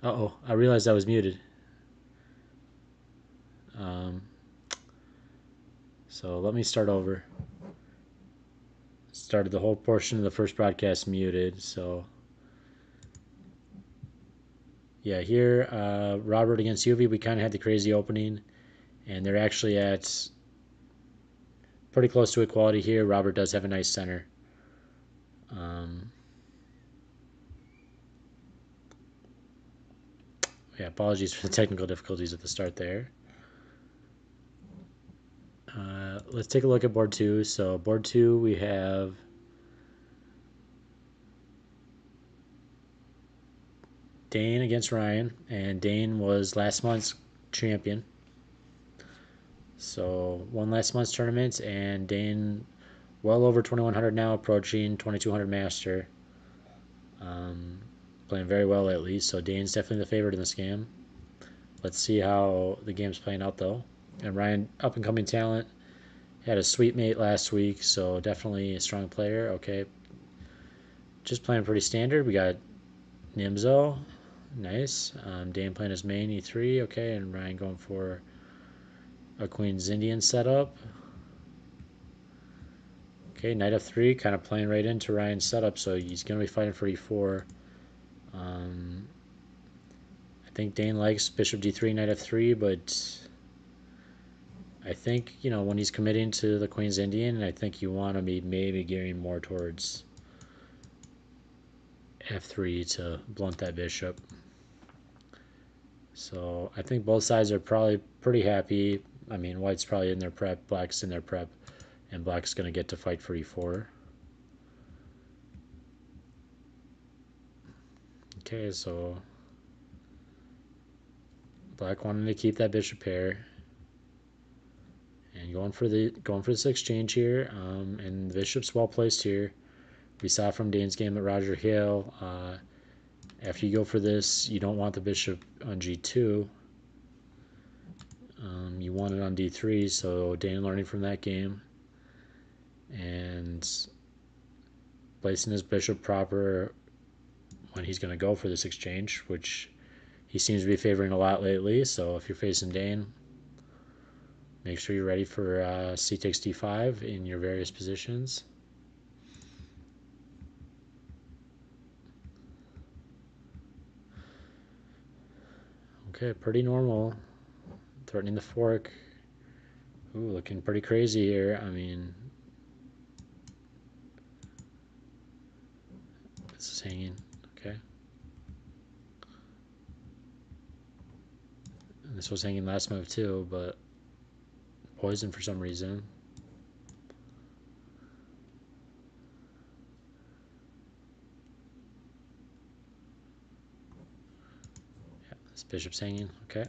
Uh-oh, I realized I was muted. Um, so let me start over. Started the whole portion of the first broadcast muted, so yeah, here, Robert against UV, we kind of had the crazy opening, and they're actually at pretty close to equality here. Robert does have a nice center. Um, yeah, apologies for the technical difficulties at the start there. Let's take a look at board two. So board two, we have Dane against Ryan, and Dane was last month's champion. So won last month's tournament, and Dane well over 2100 now, approaching 2200 master. Um, Playing very well lately, so Dane's definitely the favorite in this game. Let's see how the game's playing out though. And Ryan, up and coming talent, had a sweet mate last week, so definitely a strong player. Okay, just playing pretty standard. We got Nimzo, nice. Dane playing his main E3, okay, and Ryan going for a Queen's Indian setup. Okay, Knight F3, kind of playing right into Ryan's setup, so he's going to be fighting for E4. I think Dane likes Bishop D3, Knight F3, but I think, when he's committing to the Queen's Indian, I think you want to be maybe gearing more towards F3 to blunt that bishop. So I think both sides are probably pretty happy. I mean, White's probably in their prep, Black's in their prep, and Black's going to get to fight for E4. Okay, so Black wanted to keep that bishop pair, and going for this exchange here. And the bishop's well placed here. We saw from Dane's game at Roger Hill. After you go for this, you don't want the bishop on G2. You want it on D3. So Dane learning from that game and placing his bishop proper when he's going to go for this exchange, which he seems to be favoring a lot lately. So if you're facing Dane, make sure you're ready for c takes d5 in your various positions. Okay, pretty normal. Threatening the fork. Ooh, looking pretty crazy here. I mean, this is hanging. Okay. And this was hanging last move too, but poison for some reason. Yeah, this bishop's hanging. Okay.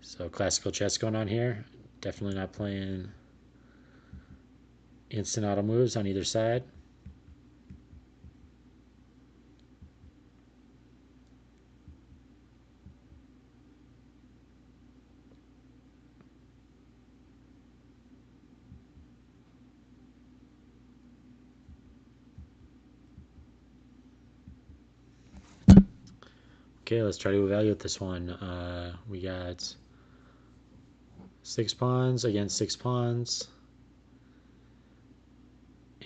So classical chess going on here. Definitely not playing instant auto moves on either side. Okay, let's try to evaluate this one. We got 6 pawns against 6 pawns.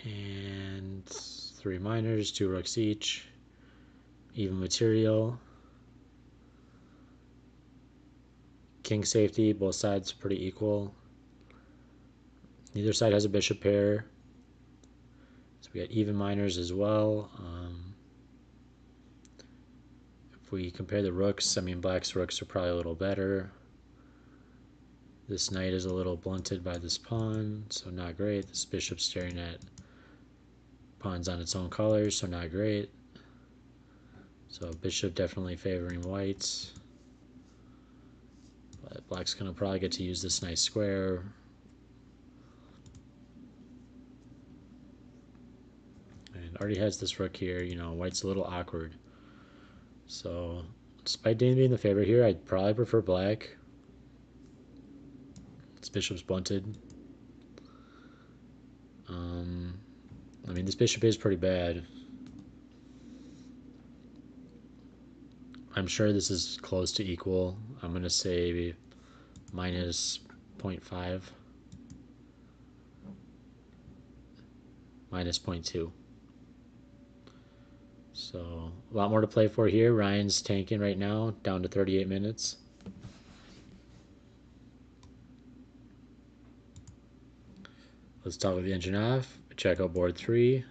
And 3 minors, 2 rooks each. Even material. King safety, both sides pretty equal. Neither side has a bishop pair. So we got even minors as well. If we compare the rooks, I mean, Black's rooks are probably a little better. This knight is a little blunted by this pawn, so not great. This bishop's staring at pawns on its own colors, so not great. So bishop definitely favoring whites. But Black's going to probably get to use this nice square. And already has this rook here. White's a little awkward. So despite Dane being the favorite here, I'd probably prefer Black. This bishop's blunted. I mean, this bishop is pretty bad. I'm sure this is close to equal. I'm going to say minus 0.5, minus 0.2. So a lot more to play for here. Ryan's tanking right now, down to 38 minutes. Let's toggle the engine off. Check out board 3.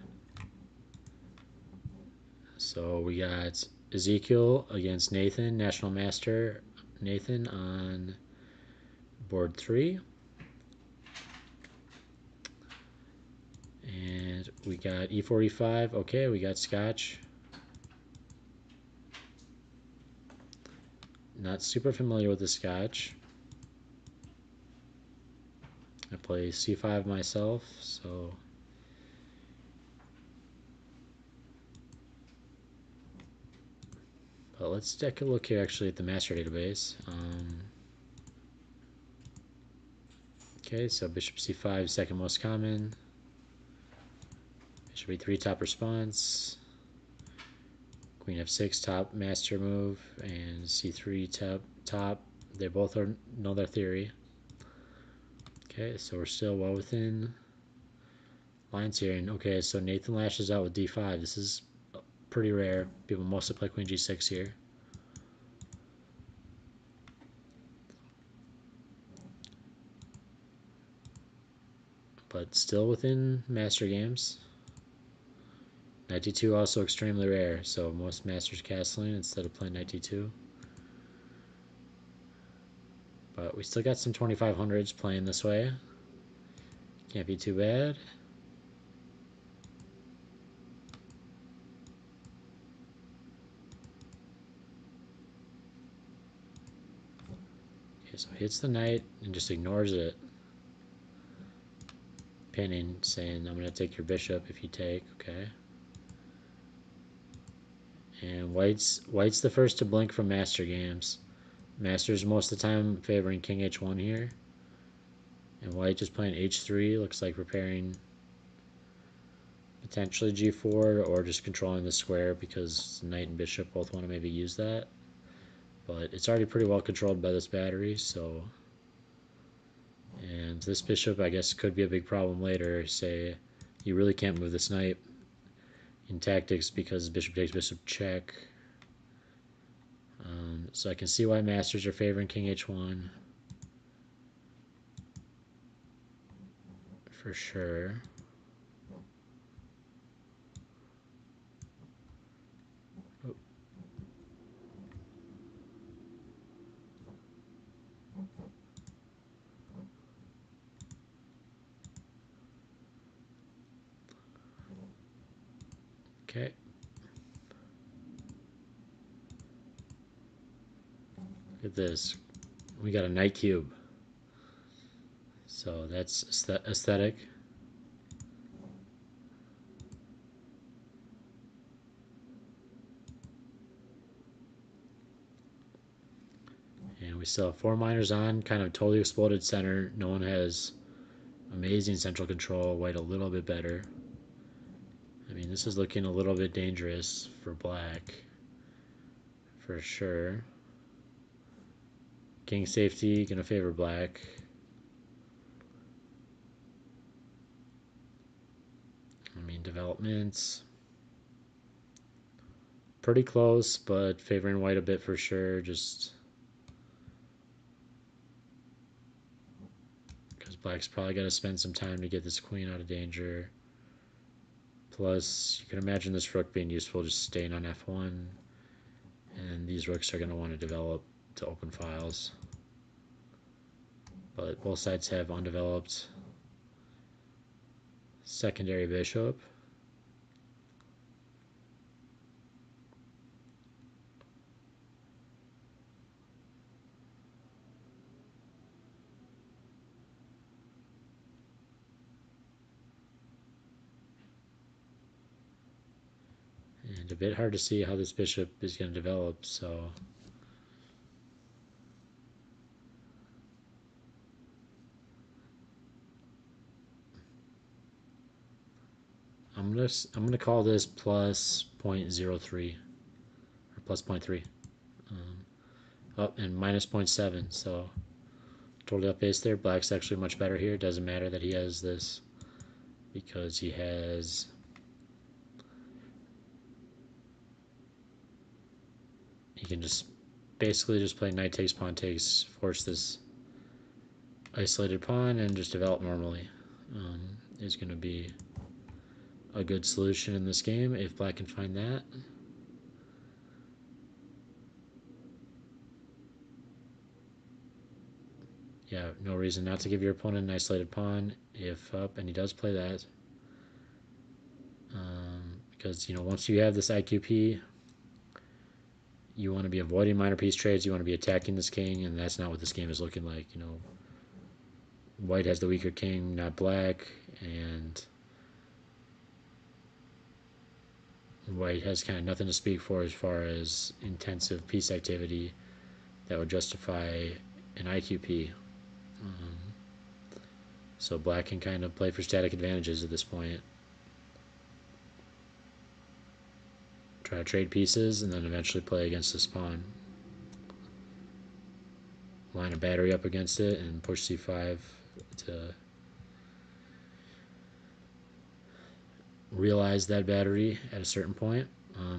So we got Ezekiel against Nathan, National Master Nathan on board 3. And we got E45. Okay, we got Scotch. Not super familiar with the Scotch. I play C5 myself, so but let's take a look here actually at the master database. Okay, so bishop C5 second most common. Bishop E3 top response. Queen F6 top master move, and C3 top. They both know their theory. Okay, so we're still well within lines here. And okay, so Nathan lashes out with D5. This is pretty rare. People mostly play Queen G6 here. But still within master games. Knight D2 also extremely rare, so most masters castling instead of playing Knight D2. But we still got some 2500s playing this way. Can't be too bad. Okay, so hits the knight and just ignores it. Pinning, saying, I'm going to take your bishop if you take, okay. And White's the first to blink from master games. Master's most of the time favoring King H1 here. And White just playing H3, looks like preparing potentially G4 or just controlling the square because Knight and Bishop both want to maybe use that. But it's already pretty well controlled by this battery, so. And this bishop, I guess, could be a big problem later. Say you really can't move this knight in tactics because bishop takes bishop check. So I can see why masters are favoring King H1 for sure. Oh. Okay. Look at this. We got a knight cube. So that's aesthetic. And we still have 4 minors on, kind of totally exploded center. No one has amazing central control. White a little bit better. I mean, this is looking a little bit dangerous for black, for sure. King safety, gonna favor black. I mean, developments. Pretty close, but favoring white a bit for sure, just because black's probably got to spend some time to get this queen out of danger. Plus, you can imagine this rook being useful just staying on f1, and these rooks are going to want to develop to open files. But both sides have undeveloped secondary bishop. And a bit hard to see how this bishop is going to develop, so I'm gonna call this plus 0.03 or plus 0.3. Up and minus 0.7, so totally up base there. Black's actually much better here. Doesn't matter that he has this because he can just basically just play knight takes, pawn takes, force this isolated pawn, and just develop normally. Is going to be a good solution in this game if black can find that. Yeah, no reason not to give your opponent an isolated pawn if up, and he does play that. Because, once you have this IQP, you want to be avoiding minor piece trades, you want to be attacking this king, and that's not what this game is looking like. White has the weaker king, not black, and white has kind of nothing to speak for as far as intensive piece activity that would justify an IQP. So black can kind of play for static advantages at this point. Try to trade pieces and then eventually play against this pawn. Line a battery up against it and push c5 to realize that battery at a certain point.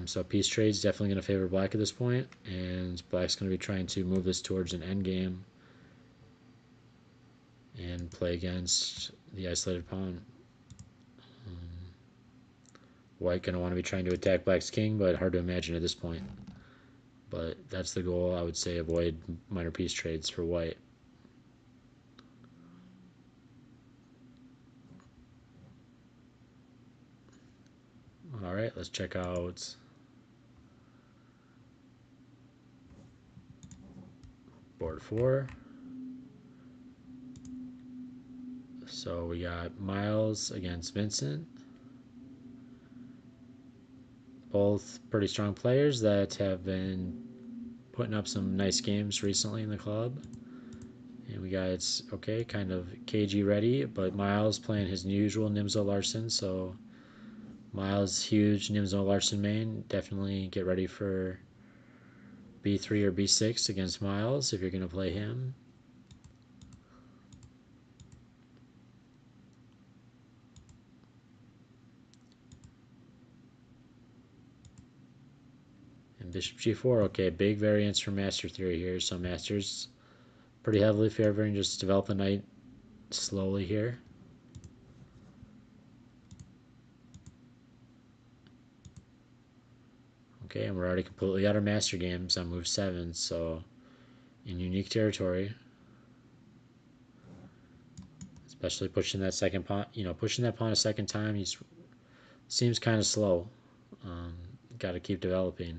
So piece trade is definitely going to favor black at this point, and black's going to be trying to move this towards an endgame and play against the isolated pawn. White going to want to be trying to attack black's king, but hard to imagine at this point. But that's the goal. I would say avoid minor piece trades for white. All right, let's check out board 4. So we got Miles against Vincent. Both pretty strong players that have been putting up some nice games recently in the club. And we got, okay, kind of KG ready, but Miles playing his usual Nimzo Larsen. So Miles, huge Nimzo Larsen main. Definitely get ready for B3 or B6 against Miles if you're going to play him. And Bishop G4, okay, big variance from Master Theory here. So Master's pretty heavily favoring just develop the knight slowly here. Okay, and we're already completely out of Master games on move 7, so in unique territory. Especially pushing that second pawn, pushing that pawn a second time, he seems kind of slow. Got to keep developing.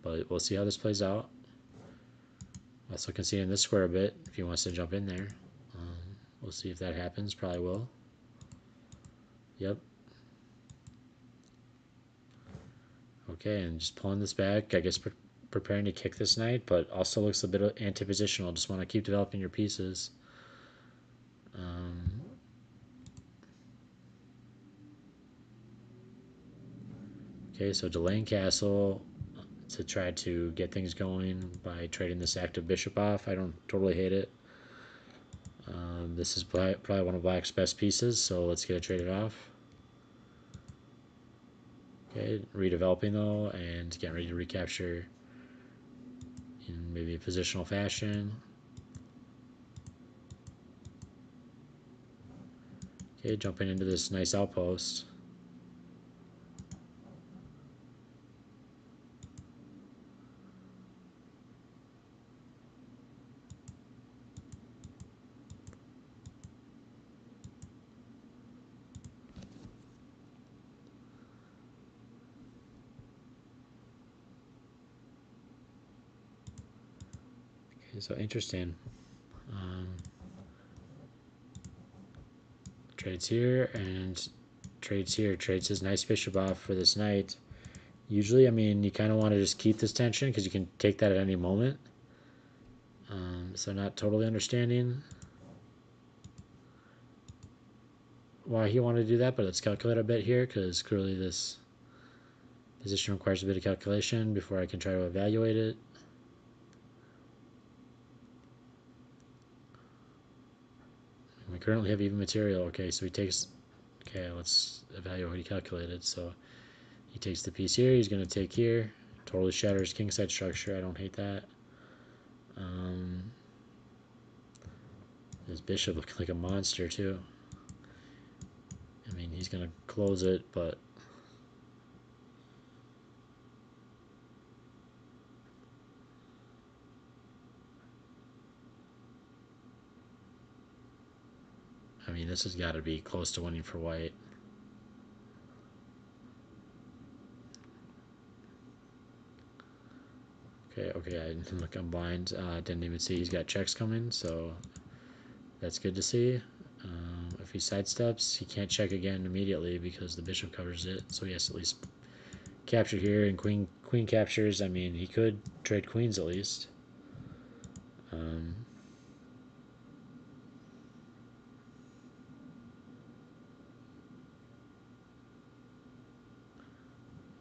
But we'll see how this plays out. Also conceding this square a bit if he wants to jump in there. We'll see if that happens. Probably will. Yep. Okay, and just pulling this back. I guess preparing to kick this knight, but also looks a bit anti-positional. Just want to keep developing your pieces. Okay, so delaying castle to try to get things going by trading this active bishop off. I don't totally hate it. This is probably one of black's best pieces, so let's get it traded off. Okay, redeveloping though, and getting ready to recapture in maybe a positional fashion. Okay, jumping into this nice outpost. Okay, so interesting. Trades here and trades here. Trades his nice bishop off for this knight. Usually, I mean, you kind of want to just keep this tension because you can take that at any moment. So not totally understanding why he wanted to do that, but let's calculate a bit here because clearly this Position requires a bit of calculation before I can try to evaluate it. We currently have even material. Okay, so he takes... Okay, let's evaluate what he calculated. So he takes the piece here. He's going to take here. Totally shatters kingside structure. I don't hate that. His bishop looking like a monster, too. I mean, he's going to close it, but... I mean, this has got to be close to winning for white. Okay, I didn't look, I'm blind. Didn't even see he's got checks coming, so that's good to see. If he sidesteps, he can't check again immediately because the bishop covers it, so he has to at least capture here, and queen captures. I mean, he could trade queens at least.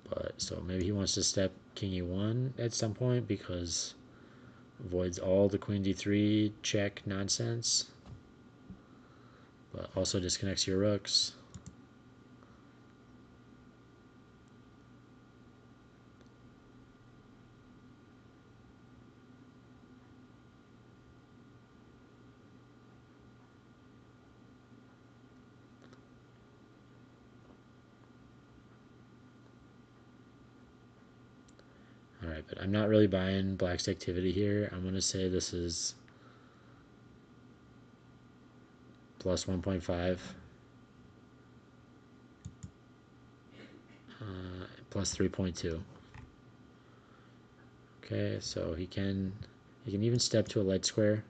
But so maybe he wants to step king e1 at some point because avoids all the queen d3 check nonsense, but also disconnects your rooks. Alright, but I'm not really buying black's activity here. I'm going to say this is plus 1.5. Plus 3.2. Okay, so he can even step to a light square.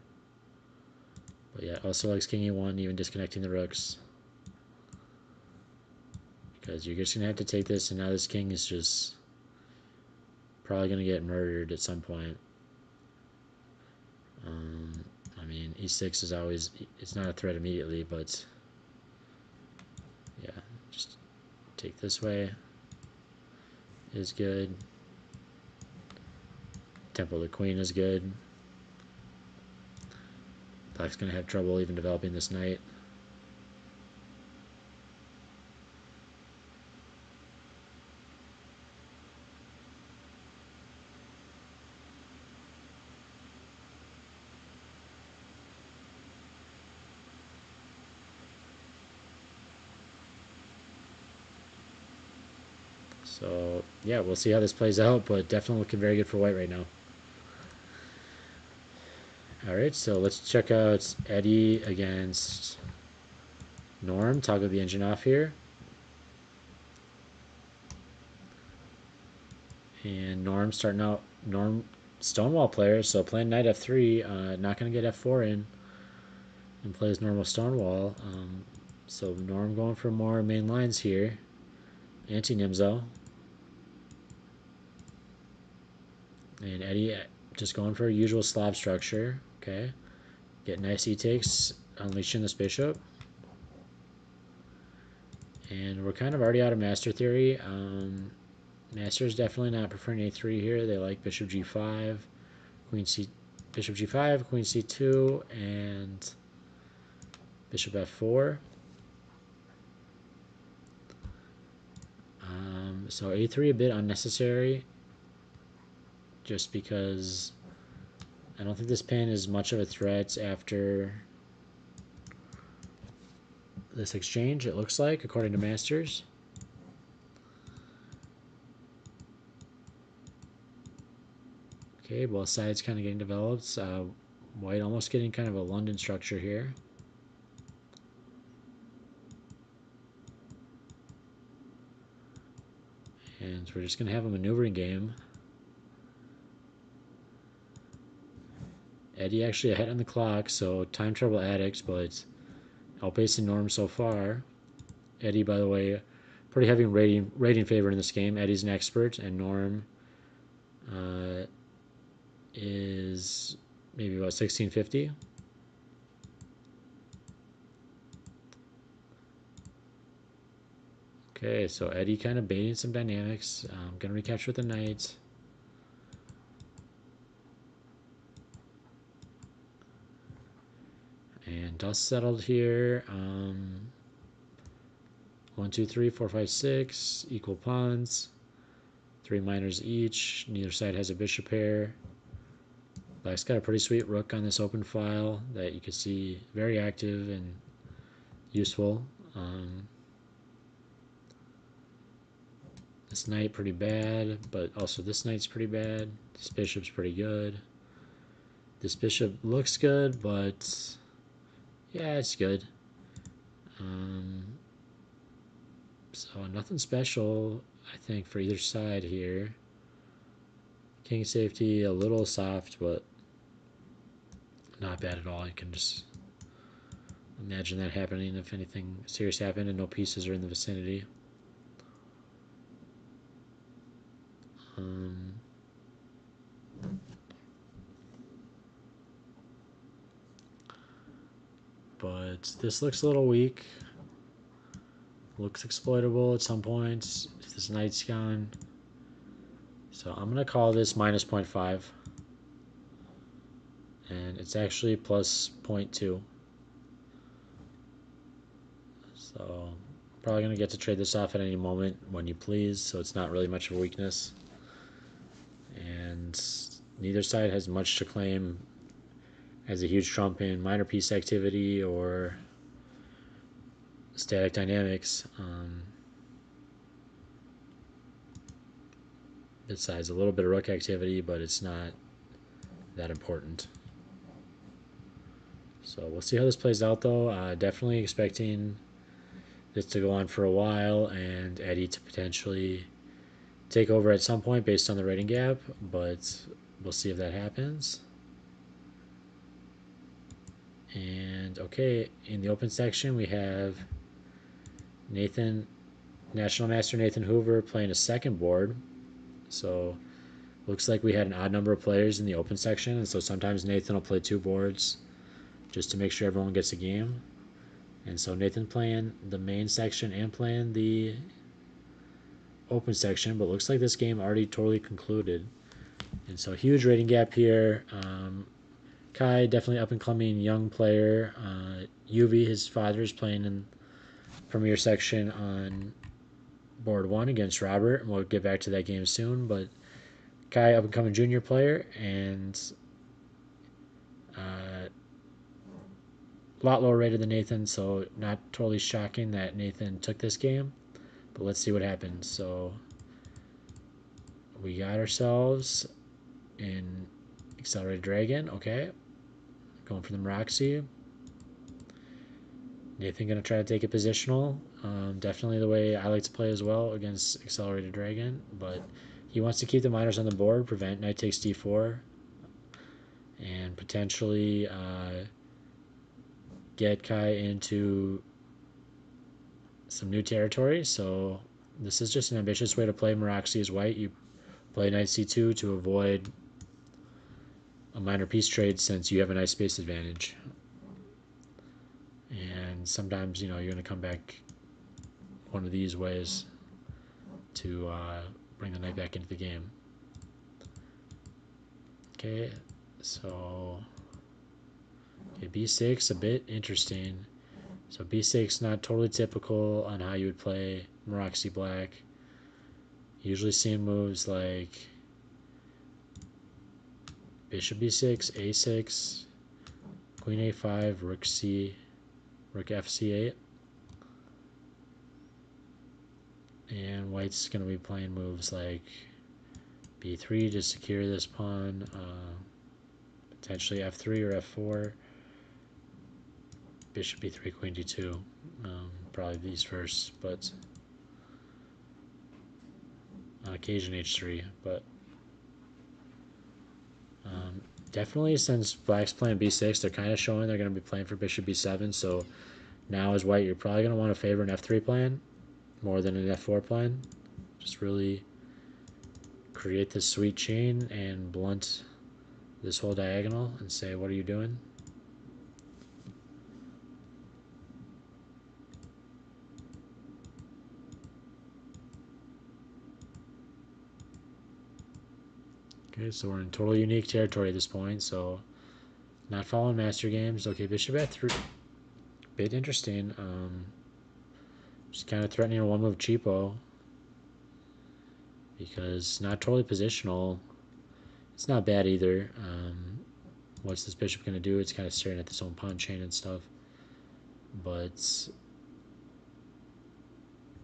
But yeah, also likes king e1, even disconnecting the rooks. Because you're just going to have to take this, and now this king is just probably going to get murdered at some point. I mean, e6 is always, it's not a threat immediately, but yeah, just take this way is good. Temple the queen is good. Black's going to have trouble even developing this knight. So yeah, we'll see how this plays out, but definitely looking very good for white right now. Alright, so let's check out Eddie against Norm. Toggle the engine off here. And Norm starting out, Norm Stonewall player, so playing knight f3, not going to get f4 in, and plays normal Stonewall. So Norm going for more main lines here. Anti-Nimzo. And Eddie just going for a usual Slav structure. Okay. Get nice e-takes, unleashing this bishop. And we're kind of already out of master theory. Master is definitely not preferring a3 here. They like bishop g5, queen c, bishop g5, queen c2, and bishop f4. So a3 a bit unnecessary, just because I don't think this pin is much of a threat after this exchange, it looks like, according to Masters. Okay, both sides kind of getting developed. White almost getting kind of a London structure here. And we're just going to have a maneuvering game. Eddie actually ahead on the clock, so time trouble addict, but outpacing Norm so far. Eddie, by the way, pretty heavy rating favor in this game. Eddie's an expert, and Norm is maybe about 1650. Okay, so Eddie kind of baiting some dynamics. Gonna recapture with the knight. And dust settled here. 1, 2, 3, 4, 5, 6. Equal pawns. 3 minors each. Neither side has a bishop pair. Black's got a pretty sweet rook on this open file that you can see very active and useful. This knight pretty bad, but also this knight's pretty bad. This bishop's pretty good. This bishop looks good, but yeah, it's good. So nothing special, I think, for either side here. King safety, a little soft, but not bad at all. You can just imagine that happening if anything serious happened and no pieces are in the vicinity. But this looks a little weak. Looks exploitable at some points if this knight's gone. So I'm going to call this minus 0.5. And it's actually plus 0.2. So I'm probably going to get to trade this off at any moment when you please, so it's not really much of a weakness. And neither side has much to claim as a huge trump in minor piece activity or static dynamics. Besides a little bit of rook activity, but it's not that important. So we'll see how this plays out, though. Definitely expecting this to go on for a while and Eddie to potentially take over at some point based on the rating gap, but we'll see if that happens. And okay, in the open section we have National Master Nathan Hoover playing a second board. So looks like we had an odd number of players in the open section, and so sometimes Nathan will play 2 boards just to make sure everyone gets a game. And so Nathan playing the main section and playing the open section, but looks like this game already totally concluded. And so huge rating gap here. Kai, definitely up and coming young player. Yuvi, his father, is playing in Premier section on board 1 against Robert, and we'll get back to that game soon. But Kai, up and coming junior player, and a lot lower rated than Nathan, so not totally shocking that Nathan took this game. But let's see what happens. So we got ourselves in Accelerated Dragon. Okay, going for the Roxy. Nathan going to try to take it positional. Definitely the way I like to play as well against Accelerated Dragon, but he wants to keep the minors on the board, prevent knight takes d4, and potentially get Kai into some new territory. So this is just an ambitious way to play Meraxi as white. You play knight c2 to avoid a minor piece trade since you have a nice space advantage. And sometimes, you're going to come back one of these ways to bring the knight back into the game. Okay, so b6, a bit interesting. So b6 not totally typical on how you would play Meraxi black. Usually seeing moves like bishop b6, a6, queen a5, rook fc8. And white's going to be playing moves like b3 to secure this pawn, potentially f3 or f4, bishop b3, queen d2. Probably these first, but on occasion h3. But definitely since black's playing b6, they're kind of showing they're going to be playing for bishop b7. So now as white, you're probably going to want to favor an f3 plan more than an f4 plan. Just really create this sweet chain and blunt this whole diagonal and say, what are you doing? Okay, so we're in total unique territory at this point, so not following master games. Okay, bishop f3. Bit interesting. Just kind of threatening a one-move cheapo because not totally positional. It's not bad either. What's this bishop going to do? It's kind of staring at this own pawn chain and stuff. But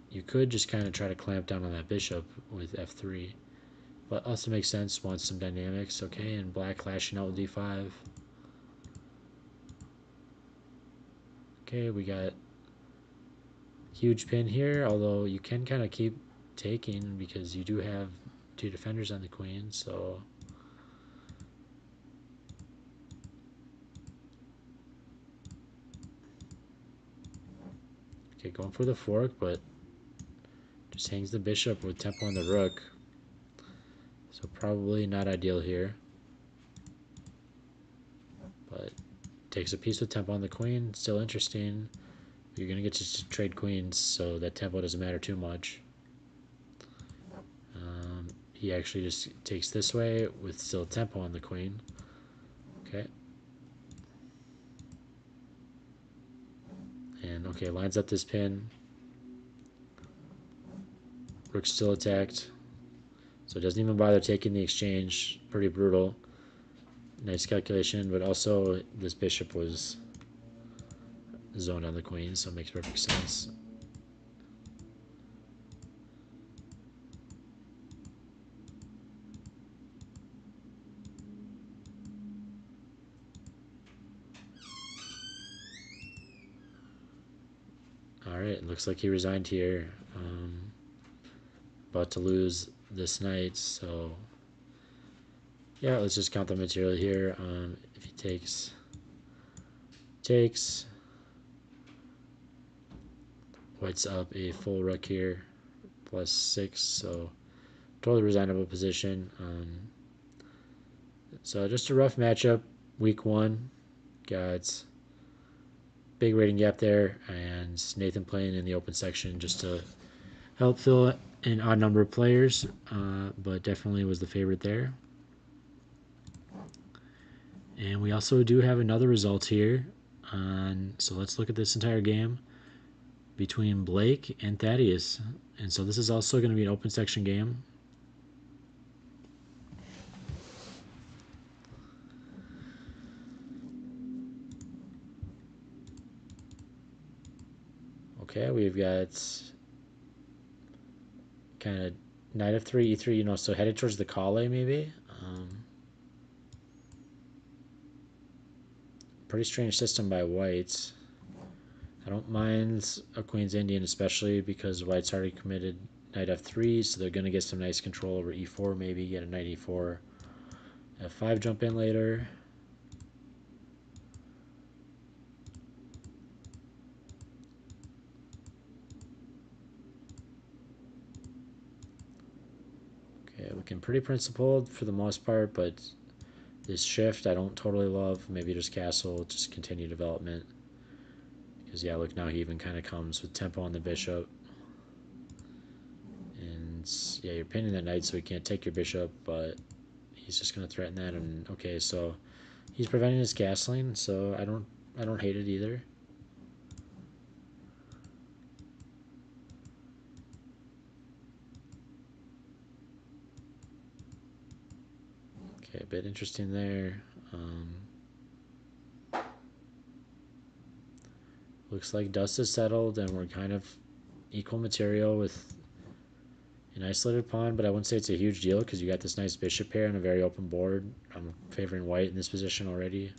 you could just kind of try to clamp down on that bishop with f3. But also makes sense, wants some dynamics. Okay, and black clashing out with d5. Okay, we got huge pin here, although you can kind of keep taking because you do have two defenders on the queen, so okay, going for the fork, but just hangs the bishop with tempo on the rook, so probably not ideal here, but takes a piece with tempo on the queen. Still interesting. You're gonna get to trade queens, so that tempo doesn't matter too much. He actually just takes this way with still tempo on the queen. Okay. And okay, lines up this pin. Rook's still attacked. So it doesn't even bother taking the exchange. Pretty brutal. Nice calculation, but also this bishop was zoned on the queen, so it makes perfect sense. Alright, looks like he resigned here. About to lose this knight, so yeah, let's just count the material here. If he takes, white's up a full rook here, +6, so totally resignable position. So just a rough matchup, week one. Got big rating gap there, and Nathan playing in the open section just to help fill an odd number of players, but definitely was the favorite there. And we also do have another result here. So let's look at this entire game between Blake and Thaddeus. And so this is also going to be an open section game. Okay, we've got kind of knight f3, e3, so headed towards the Kale maybe. Pretty strange system by white. I don't mind a Queen's Indian, especially because white's already committed knight f3, so they're going to get some nice control over e4, maybe get a knight e4, f5 jump in later. Okay, looking pretty principled for the most part, but this shift I don't totally love. Maybe just castle, just continue development. Because yeah, look, now he even kind of comes with tempo on the bishop. And yeah, you're pinning that knight so he can't take your bishop, but he's just going to threaten that. And okay, so he's preventing his castling, so I don't hate it either. Okay, a bit interesting there. Looks like dust is settled and we're kind of equal material with an isolated pawn, but I wouldn't say it's a huge deal because you got this nice bishop pair and a very open board. I'm favoring white in this position already.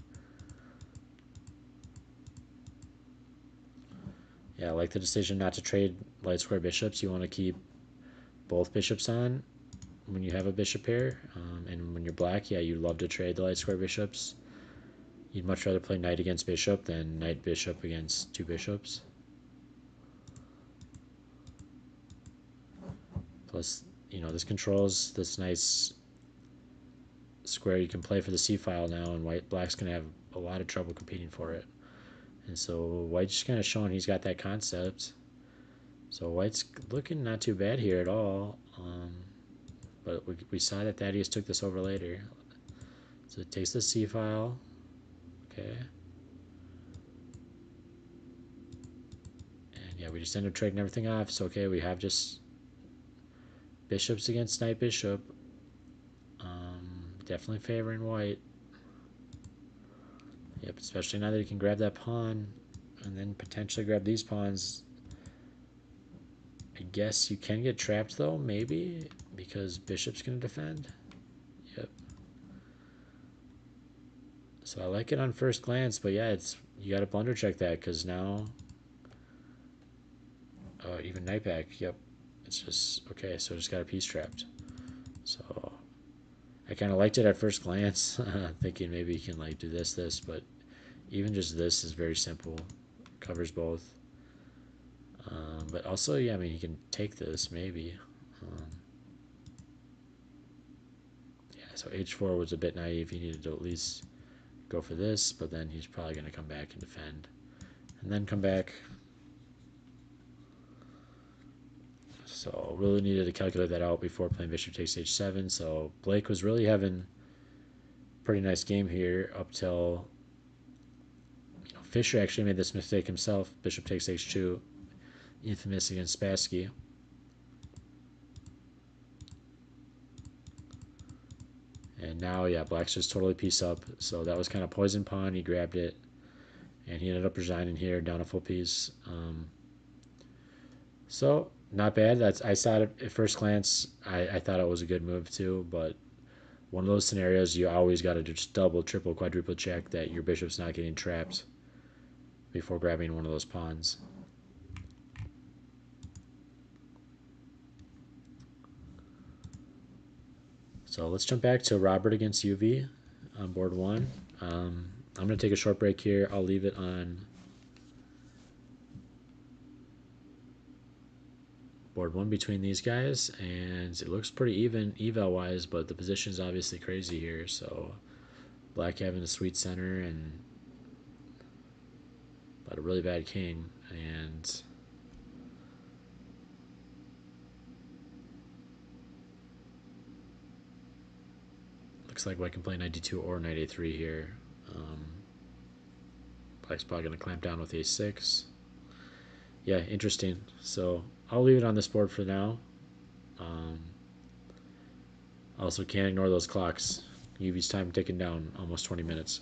Yeah, I like the decision not to trade light square bishops. You want to keep both bishops on when you have a bishop pair. And when you're black, yeah, you love to trade the light square bishops. You'd much rather play knight against bishop than knight bishop against two bishops. Plus, this controls this nice square you can play for the c-file now, and black's going to have a lot of trouble competing for it. And so white's just kind of showing he's got that concept. So white's looking not too bad here at all. but we saw that Thaddeus took this over later. So it takes the C file. Okay. And yeah, we just end up trading everything off. So okay, we have just bishops against knight bishop. Definitely favoring white. Yep, especially now that he can grab that pawn and then potentially grab these pawns. I guess you can get trapped though, maybe, because bishop's gonna defend. Yep. So I like it on first glance, but yeah, it's you gotta blunder check that because now even knight back, yep. It's just okay, so just got a piece trapped. So I kinda liked it at first glance, thinking maybe you can like do this, but even just this is very simple. Covers both. But also, yeah, I mean, you can take this maybe. Um, yeah, so h4 was a bit naive. He needed to at least go for this, but then he's probably going to come back and defend. And then come back. So really needed to calculate that out before playing bishop takes h7. So Blake was really having a pretty nice game here up till Fischer actually made this mistake himself. Bishop takes h2, infamous against Spassky. And now, yeah, Black's just totally piece up. So that was kind of poison pawn. He grabbed it, and he ended up resigning here, down a full piece. So not bad. I saw it at first glance. I thought it was a good move too, but one of those scenarios you always got to just double, triple, quadruple check that your bishop's not getting trapped before grabbing one of those pawns. So let's jump back to Robert against UV on board one. I'm going to take a short break here. I'll leave it on board one between these guys, and it looks pretty even eval wise, but the position is obviously crazy here. So Black having a sweet center and but a really bad king, and looks like White can play knight d2 or knight a3 here. Um, Black's probably going to clamp down with a6. Yeah, interesting. So I'll leave it on this board for now. Um, also, can't ignore those clocks. UV's time ticking down, almost 20 minutes.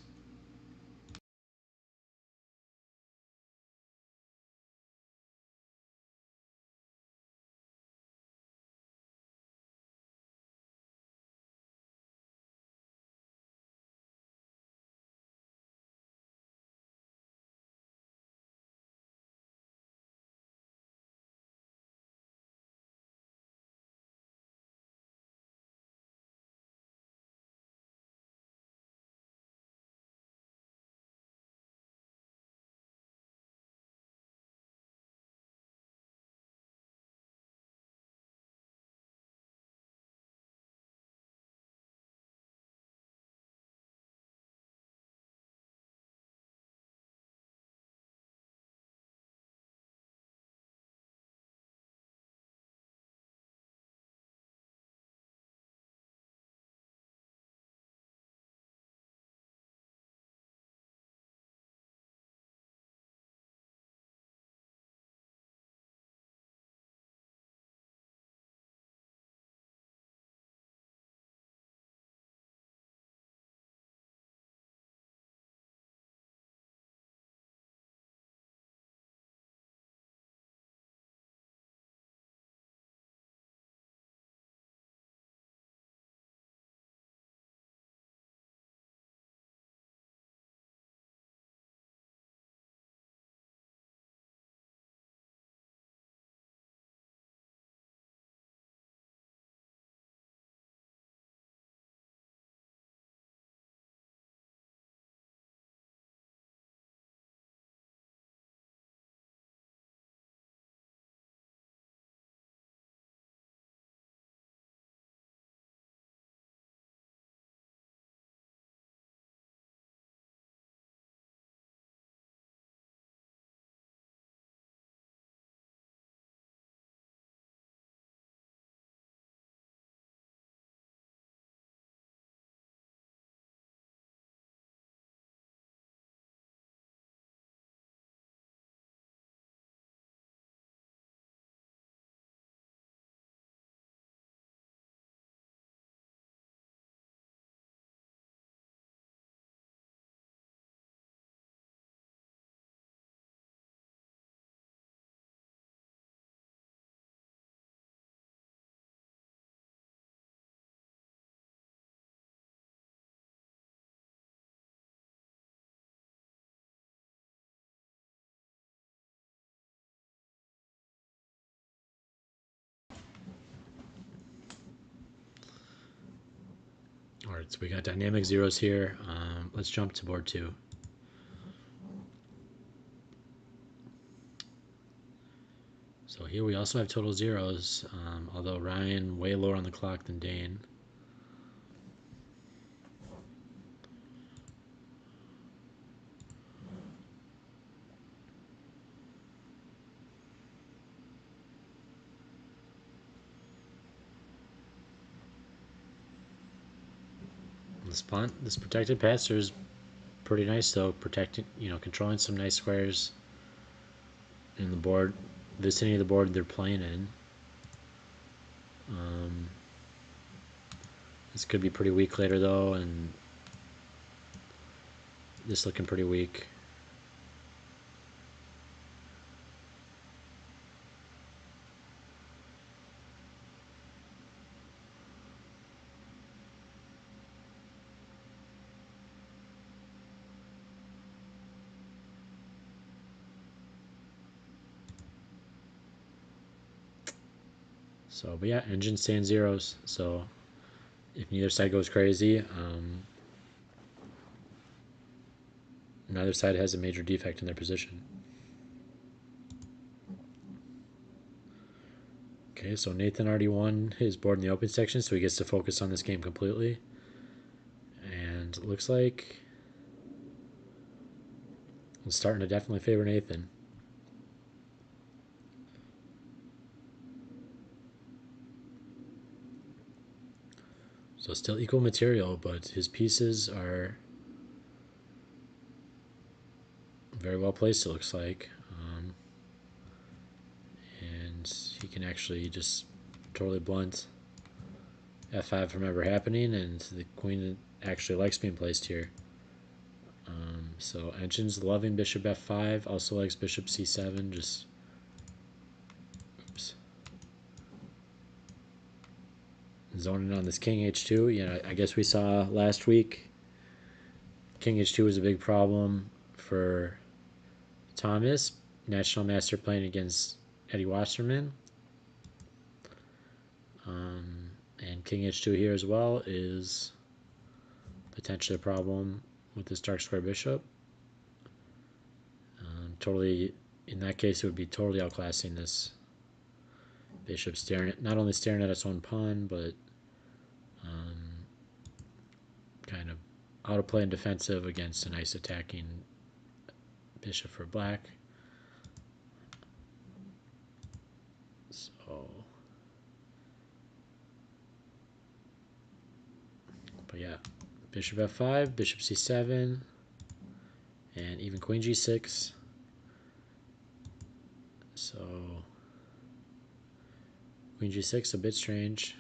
Alright, so we got dynamic zeros here. Let's jump to board 2. So here we also have total zeros, although Ryan way lower on the clock than Dane. This protected passer is pretty nice though, protecting, controlling some nice squares in the board, vicinity of the board they're playing in. This could be pretty weak later though, and this looking pretty weak. So, but yeah, engine staying zeros. So if neither side goes crazy, neither side has a major defect in their position. Okay, so Nathan already won his board in the open section, so he gets to focus on this game completely. And it looks like it's starting to definitely favor Nathan. So still equal material, but his pieces are very well placed, it looks like. And he can actually just totally blunt f5 from ever happening, and the queen actually likes being placed here. So Engine's loving bishop f5, also likes bishop c7, just oops. Zoning on this king h2. I guess we saw last week king h2 was a big problem for Thomas, national master, playing against Eddie Wasserman. And king h2 here as well is potentially a problem with this dark square bishop. Totally, in that case, it would be totally outclassing this bishop, not only staring at its own pawn, but kind of out of play and defensive against a nice attacking bishop for black. So, but yeah, bishop f5, bishop c7, and even queen g6. So queen g6, a bit strange.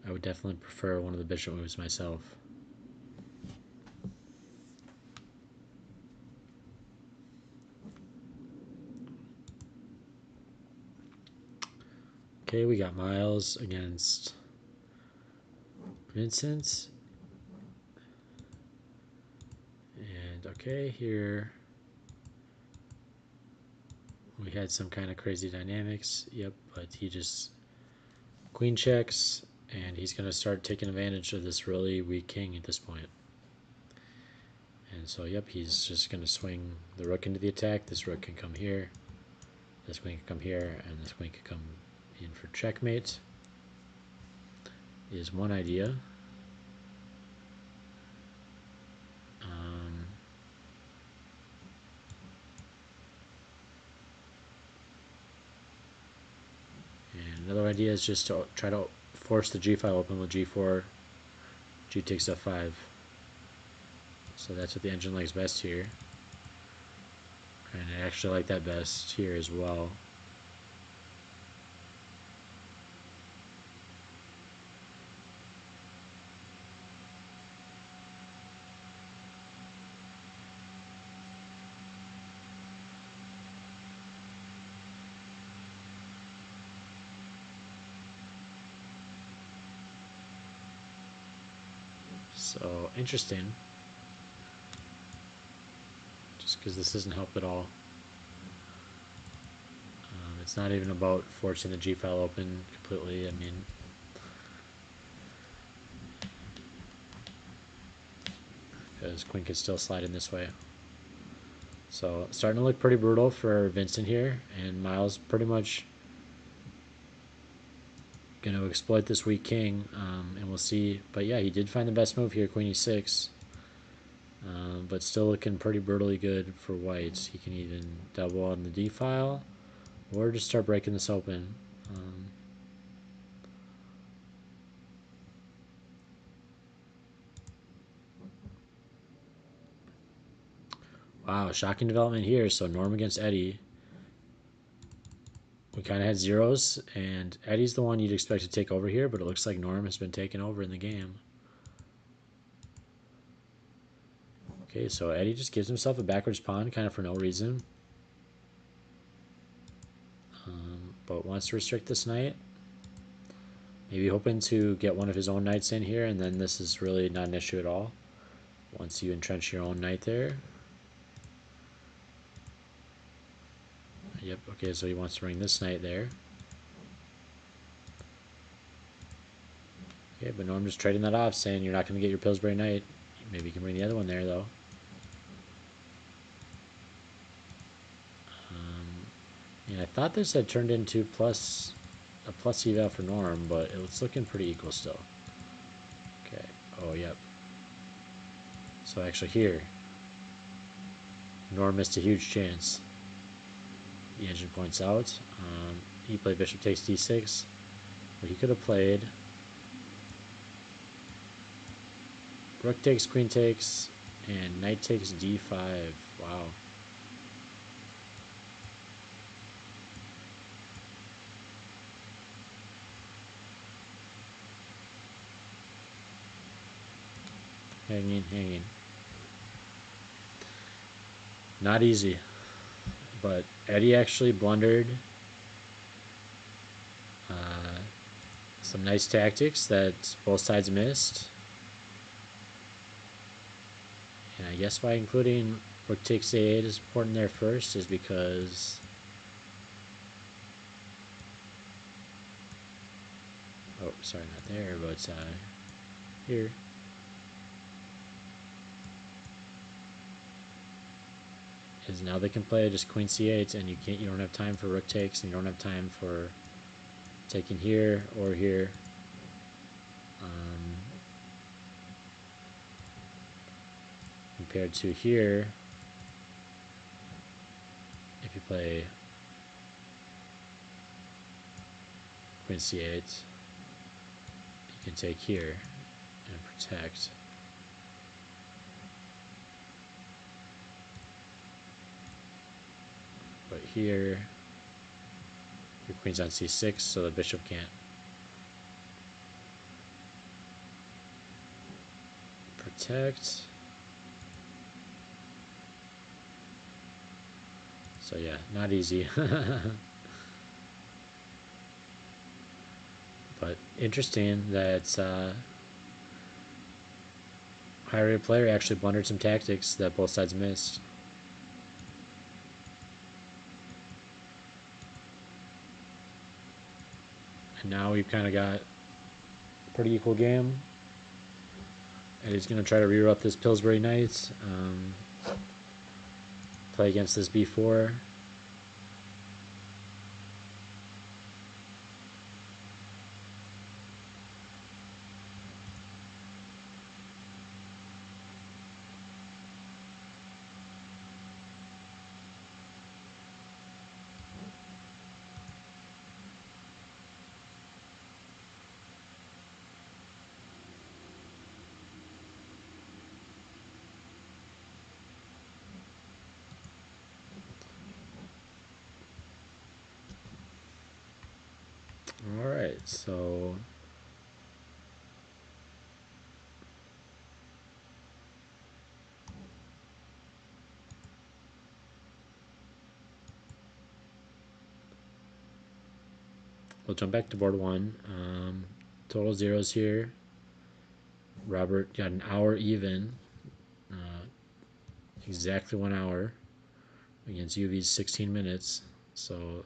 I would definitely prefer one of the bishop moves myself. Okay, we got Miles against Vincent. And okay, here we had some kind of crazy dynamics. Yep, but he just queen checks, and he's going to start taking advantage of this really weak king at this point. And so, yep, he's just going to swing the rook into the attack. This rook can come here, this queen can come here, and this queen can come in for checkmate. Is one idea. And another idea is just to try to force the g file open with g4, g takes f5. So that's what the engine likes best here. And I actually like that best here as well. So interesting. Just because this doesn't help at all. It's not even about forcing the G file open completely. I mean, because queen could still slide in this way. So starting to look pretty brutal for Vincent here, and Miles pretty much going to exploit this weak king, and we'll see. But yeah, he did find the best move here, queen e6. But still looking pretty brutally good for whites. He can even double on the d file, or just start breaking this open. Wow, shocking development here. So Norm against Eddie. We kind of had zeros, and Eddie's the one you'd expect to take over here, but it looks like Norm has been taken over in the game. Okay, so Eddie just gives himself a backwards pawn, kind of for no reason. But wants to restrict this knight. Maybe hoping to get one of his own knights in here, and then this is really not an issue at all. Once you entrench your own knight there. Yep, okay, so he wants to bring this knight there. Okay, but Norm just trading that off, saying you're not going to get your Pillsbury knight. Maybe you can bring the other one there, though. And I thought this had turned into a plus eval for Norm, but it's looking pretty equal still. Okay, oh, yep. So actually here, Norm missed a huge chance. The engine points out. He played bishop takes d6, but he could have played rook takes, queen takes, and knight takes d5. Wow. Hanging. Not easy. But Eddie actually blundered some nice tactics that both sides missed. And I guess why including rook takes a8 is important there first is because oh, sorry, not there, but here. Is now they can play just queen c8, and you don't have time for rook takes, and you don't have time for taking here or here. Compared to here, if you play queen c8, you can take here and protect. But here, your queen's on c6, so the bishop can't protect. So yeah, not easy. But interesting that higher player actually blundered some tactics that both sides missed. And now we've kind of got a pretty equal game. And he's going to try to rear up this Pillsbury knight. Play against this b4. All right, so we'll jump back to board one. Total zeros here. Robert got an hour even. Exactly 1 hour against UV's 16 minutes. So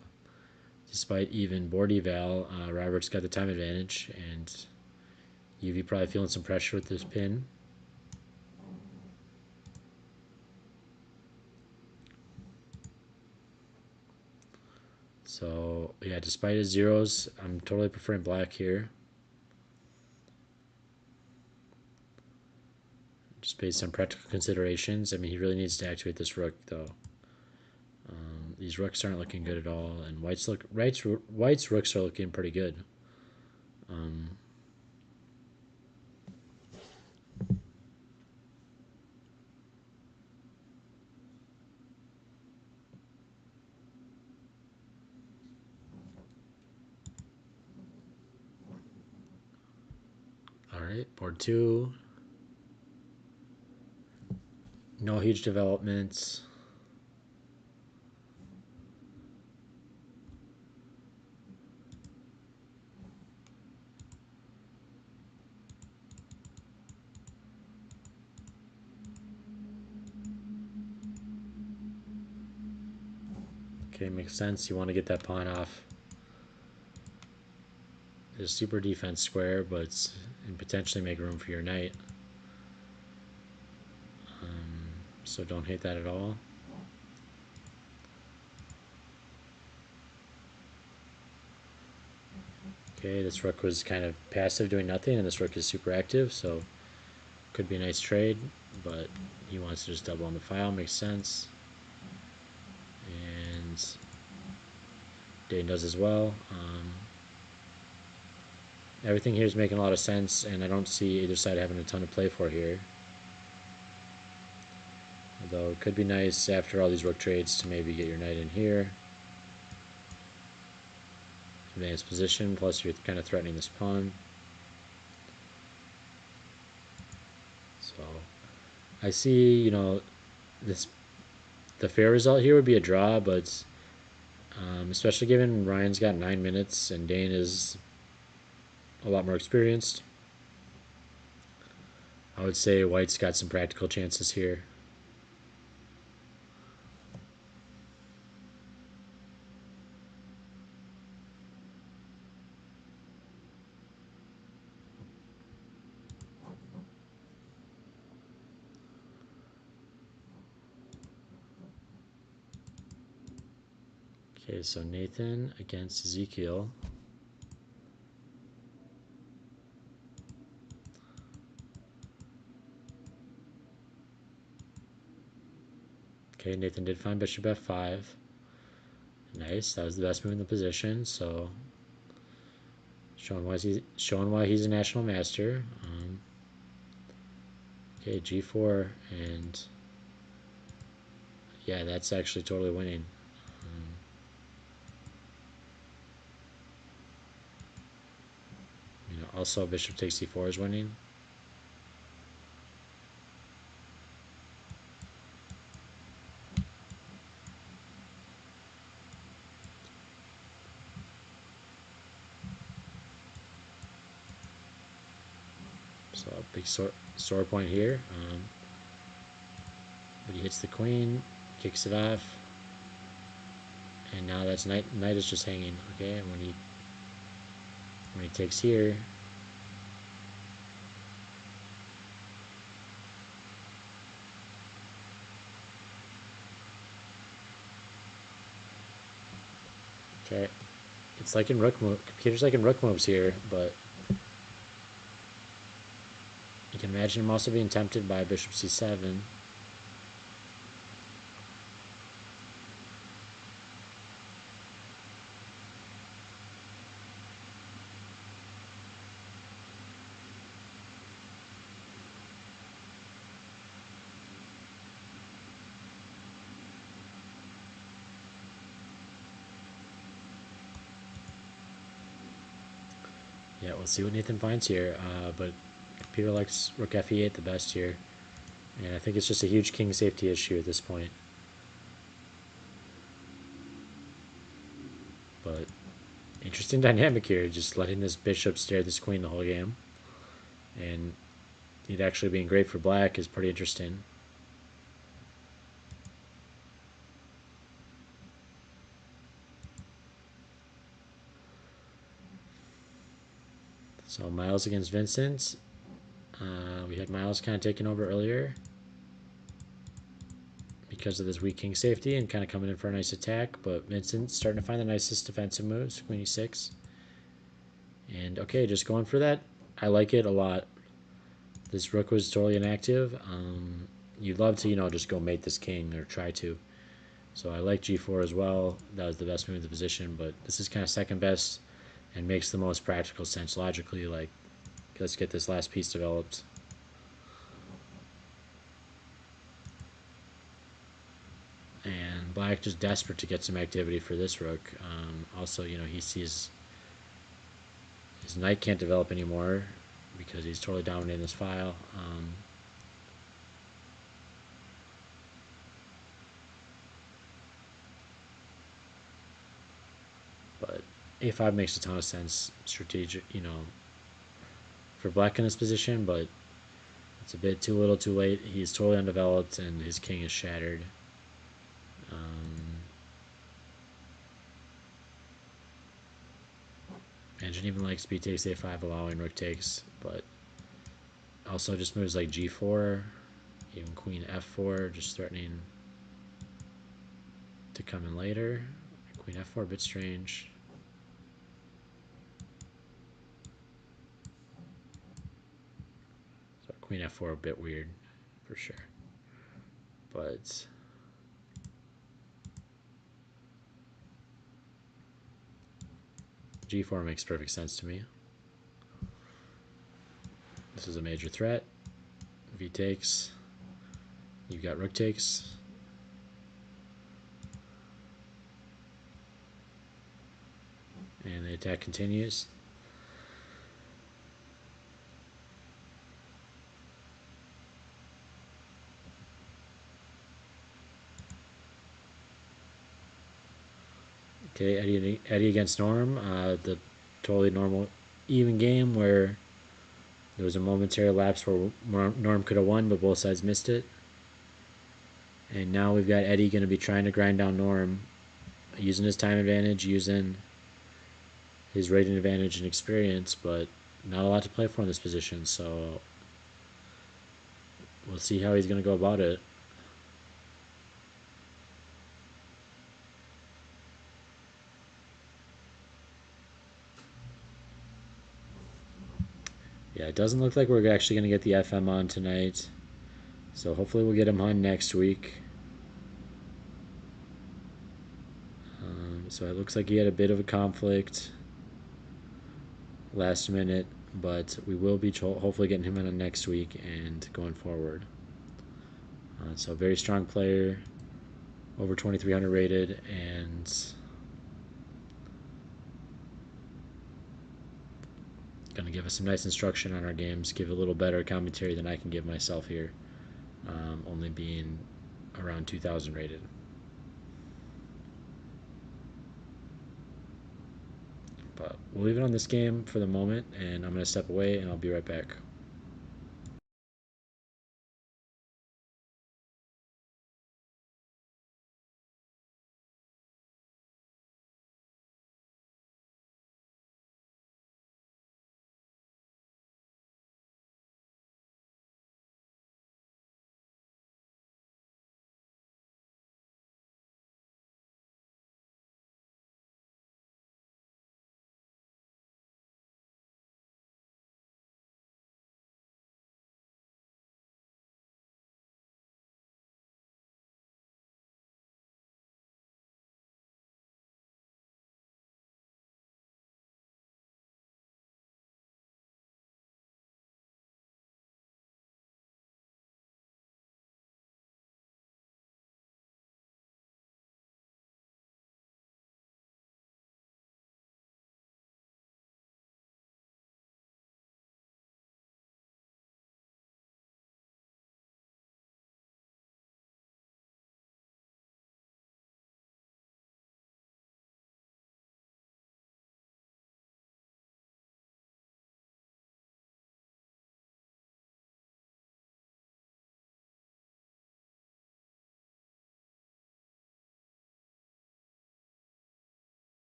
Despite even board eval, Robert's got the time advantage, and UV probably feeling some pressure with this pin. So yeah, despite his zeros, I'm totally preferring black here. Just based on practical considerations. I mean, he really needs to activate this rook, though. These rooks aren't looking good at all, and white's rooks are looking pretty good. All right, board 2. No huge developments. Okay, makes sense. You want to get that pawn off the super defense square, but and potentially make room for your knight. So don't hate that at all. Okay, this rook was kind of passive, doing nothing, and this rook is super active, so could be a nice trade, but he wants to just double on the file, makes sense. And Dane does as well. Everything here is making a lot of sense, and I don't see either side having a ton to play for here. Although it could be nice after all these rook trades to maybe get your knight in here. Advanced position, plus you're kind of threatening this pawn. So I see, the fair result here would be a draw, but especially given Ryan's got 9 minutes and Dane is a lot more experienced, I would say White's got some practical chances here. Okay, so Nathan against Ezekiel. Okay, Nathan did find bishop f5. Nice, that was the best move in the position, so showing why he's a national master. Okay, g4, and yeah, that's actually totally winning. Also bishop takes c4 is winning. So a big sore point here. But he hits the queen, kicks it off, and now that's knight is just hanging. Okay, and when he takes here, okay, it's like in computers like in rook moves here, but you can imagine him also being tempted by bishop c7. Yeah, we'll see what Nathan finds here, but computer likes rook fe8 the best here, and I think it's just a huge king safety issue at this point. But interesting dynamic here, just letting this bishop stare this queen the whole game, and it actually being great for black is pretty interesting. So Miles against Vincent. We had Miles kind of taking over earlier because of this weak king safety and kind of coming in for a nice attack, but Vincent's starting to find the nicest defensive moves, queen e6. And okay, just going for that. I like it a lot. This rook was totally inactive. You'd love to, just go mate this king or try to. So I like g4 as well. That was the best move in the position, but this is kind of second best and makes the most practical sense logically. Like, let's get this last piece developed. And black just desperate to get some activity for this rook. Also, he sees his knight can't develop anymore because he's totally dominating this file. But a5 makes a ton of sense strategic, for black in this position, but it's a bit too little too late. He's totally undeveloped and his king is shattered. Engine even likes b takes a5, allowing rook takes, but also just moves like g4, even queen f4, just threatening to come in later. Queen f4, a bit strange. So queen f4, a bit weird, for sure. But g4 makes perfect sense to me. This is a major threat. V takes. You've got rook takes. And the attack continues. Okay, Eddie against Norm. The totally normal even game where there was a momentary lapse where Norm could have won, but both sides missed it. And now we've got Eddie going to be trying to grind down Norm, using his time advantage, using his rating advantage and experience, but not a lot to play for in this position, so we'll see how he's going to go about it. Yeah, it doesn't look like we're actually going to get the FM on tonight, so hopefully we'll get him on next week. So it looks like he had a bit of a conflict last minute, but we will be hopefully getting him on next week and going forward. So very strong player, over 2,300 rated, and going to give us some nice instruction on our games, give a little better commentary than I can give myself here, only being around 2,000 rated. But we'll leave it on this game for the moment, and I'm going to step away, and I'll be right back.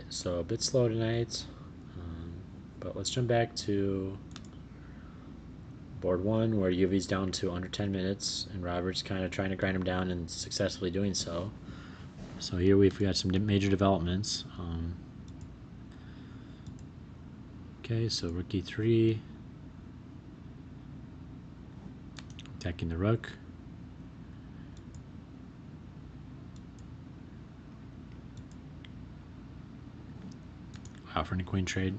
so a bit slow tonight, but let's jump back to board 1 where UV's down to under 10 minutes and Robert's kind of trying to grind him down and successfully doing so. So here we've got some major developments. Okay, so rook e3, attacking the rook. Offering a queen trade.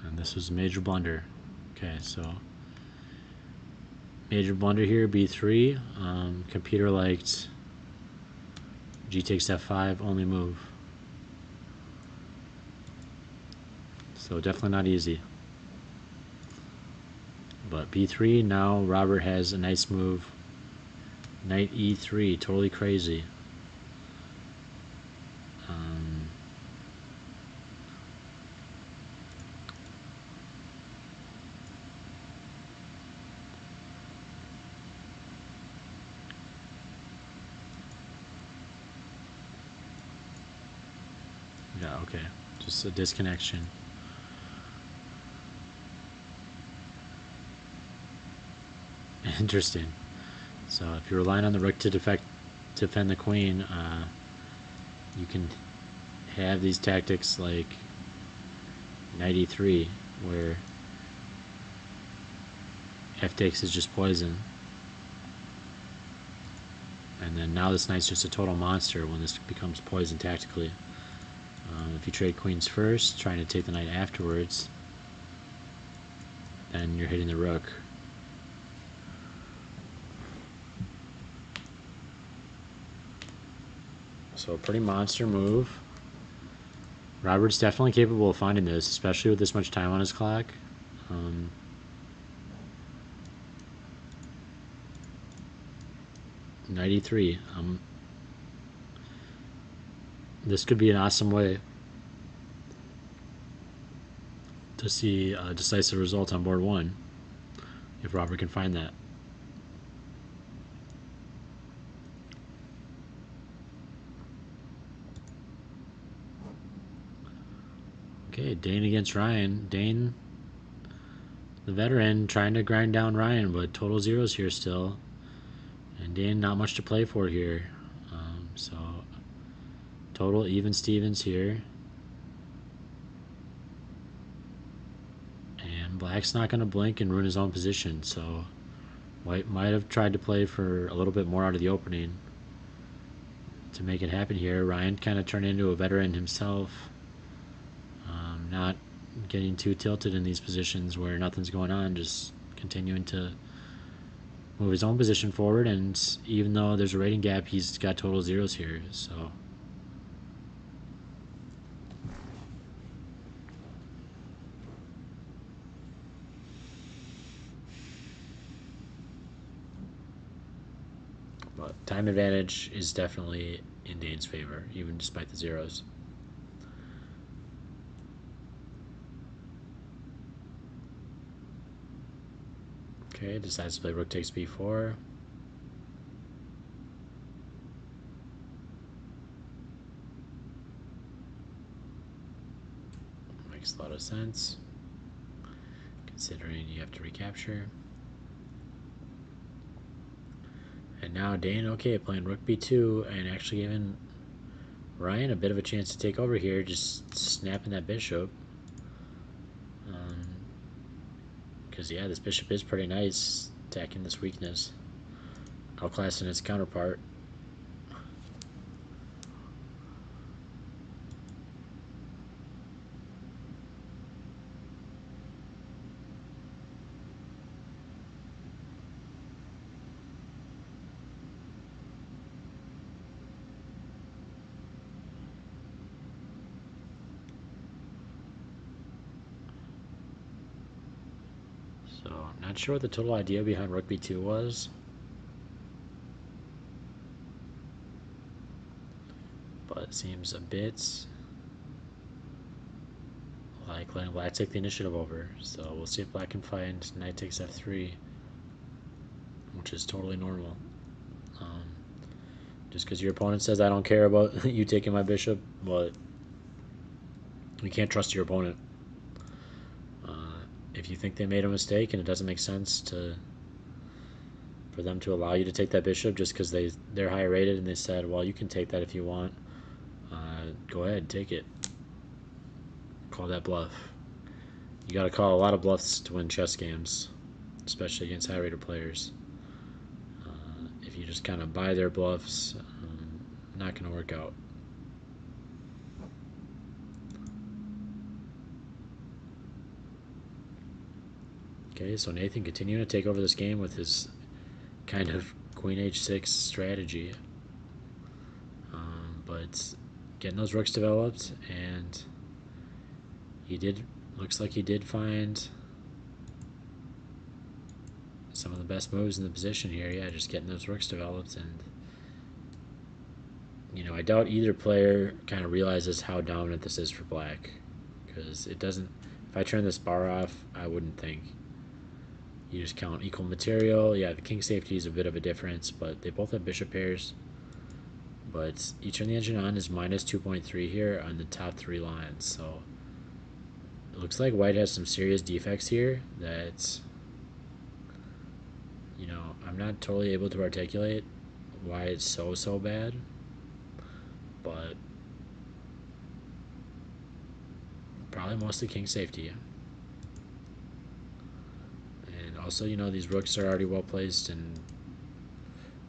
And this was a major blunder. Okay, so major blunder here, b3. Computer liked g takes f5, only move. So definitely not easy. But b3, now Robert has a nice move. Knight e3, totally crazy. Yeah, okay. Just a disconnection. Interesting. So if you're relying on the rook to defend the queen, you can have these tactics like knight e3, where f takes is just poison. And then now this knight's just a total monster when this becomes poison tactically. If you trade queens first, trying to take the knight afterwards, then you're hitting the rook. So a pretty monster move. Robert's definitely capable of finding this, especially with this much time on his clock. Knight e3. This could be an awesome way to see a decisive result on board 1, if Robert can find that. Okay, Dane against Ryan. Dane, the veteran, trying to grind down Ryan, but total zeros here still. And Dane, not much to play for here. So, total even Stevens here. And Black's not going to blink and ruin his own position, so White might have tried to play for a little bit more out of the opening to make it happen here. Ryan kind of turned into a veteran himself. Not getting too tilted in these positions where nothing's going on, just continuing to move his own position forward, and even though there's a rating gap, he's got total zeros here, so but time advantage is definitely in Dane's favor, even despite the zeros. Okay, decides to play rook takes b4. Makes a lot of sense, considering you have to recapture. And now Dane, okay, playing rook b2 and actually giving Ryan a bit of a chance to take over here, just snapping that bishop. Because, yeah, this bishop is pretty nice, attacking this weakness, outclassing its counterpart. So, not sure what the total idea behind rook b2 was. But it seems a bit like letting Black take the initiative over. So we'll see if Black can find knight takes f3, which is totally normal. Just because your opponent says I don't care about you taking my bishop, but you can't trust your opponent. If you think they made a mistake and it doesn't make sense for them to allow you to take that bishop just because they're higher rated and they said, well, you can take that if you want, go ahead, take it. Call that bluff. You got to call a lot of bluffs to win chess games, especially against high rated players. If you just kind of buy their bluffs, not going to work out. Okay, so Nathan continuing to take over this game with his kind of queen h6 strategy. But getting those rooks developed, and looks like he did find some of the best moves in the position here. Yeah, just getting those rooks developed. And I doubt either player kind of realizes how dominant this is for black, because it doesn't. If I turn this bar off, I wouldn't think. You just count equal material. Yeah, the king safety is a bit of a difference, but they both have bishop pairs. But each turn the engine on is minus 2.3 here on the top 3 lines. So it looks like white has some serious defects here that I'm not totally able to articulate why it's so bad. But probably mostly king safety. And also, these rooks are already well placed, and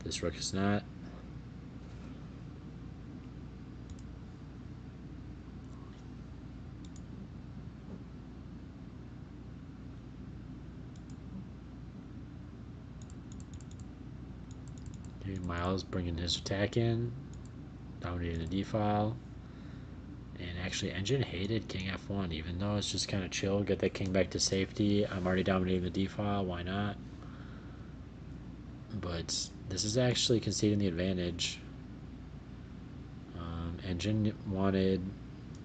this rook is not. Okay, Miles bringing his attack in, dominating the d-file. And actually, Engine hated king f1, even though it's just kind of chill. Get that king back to safety. I'm already dominating the d-file. Why not? But this is actually conceding the advantage. Engine wanted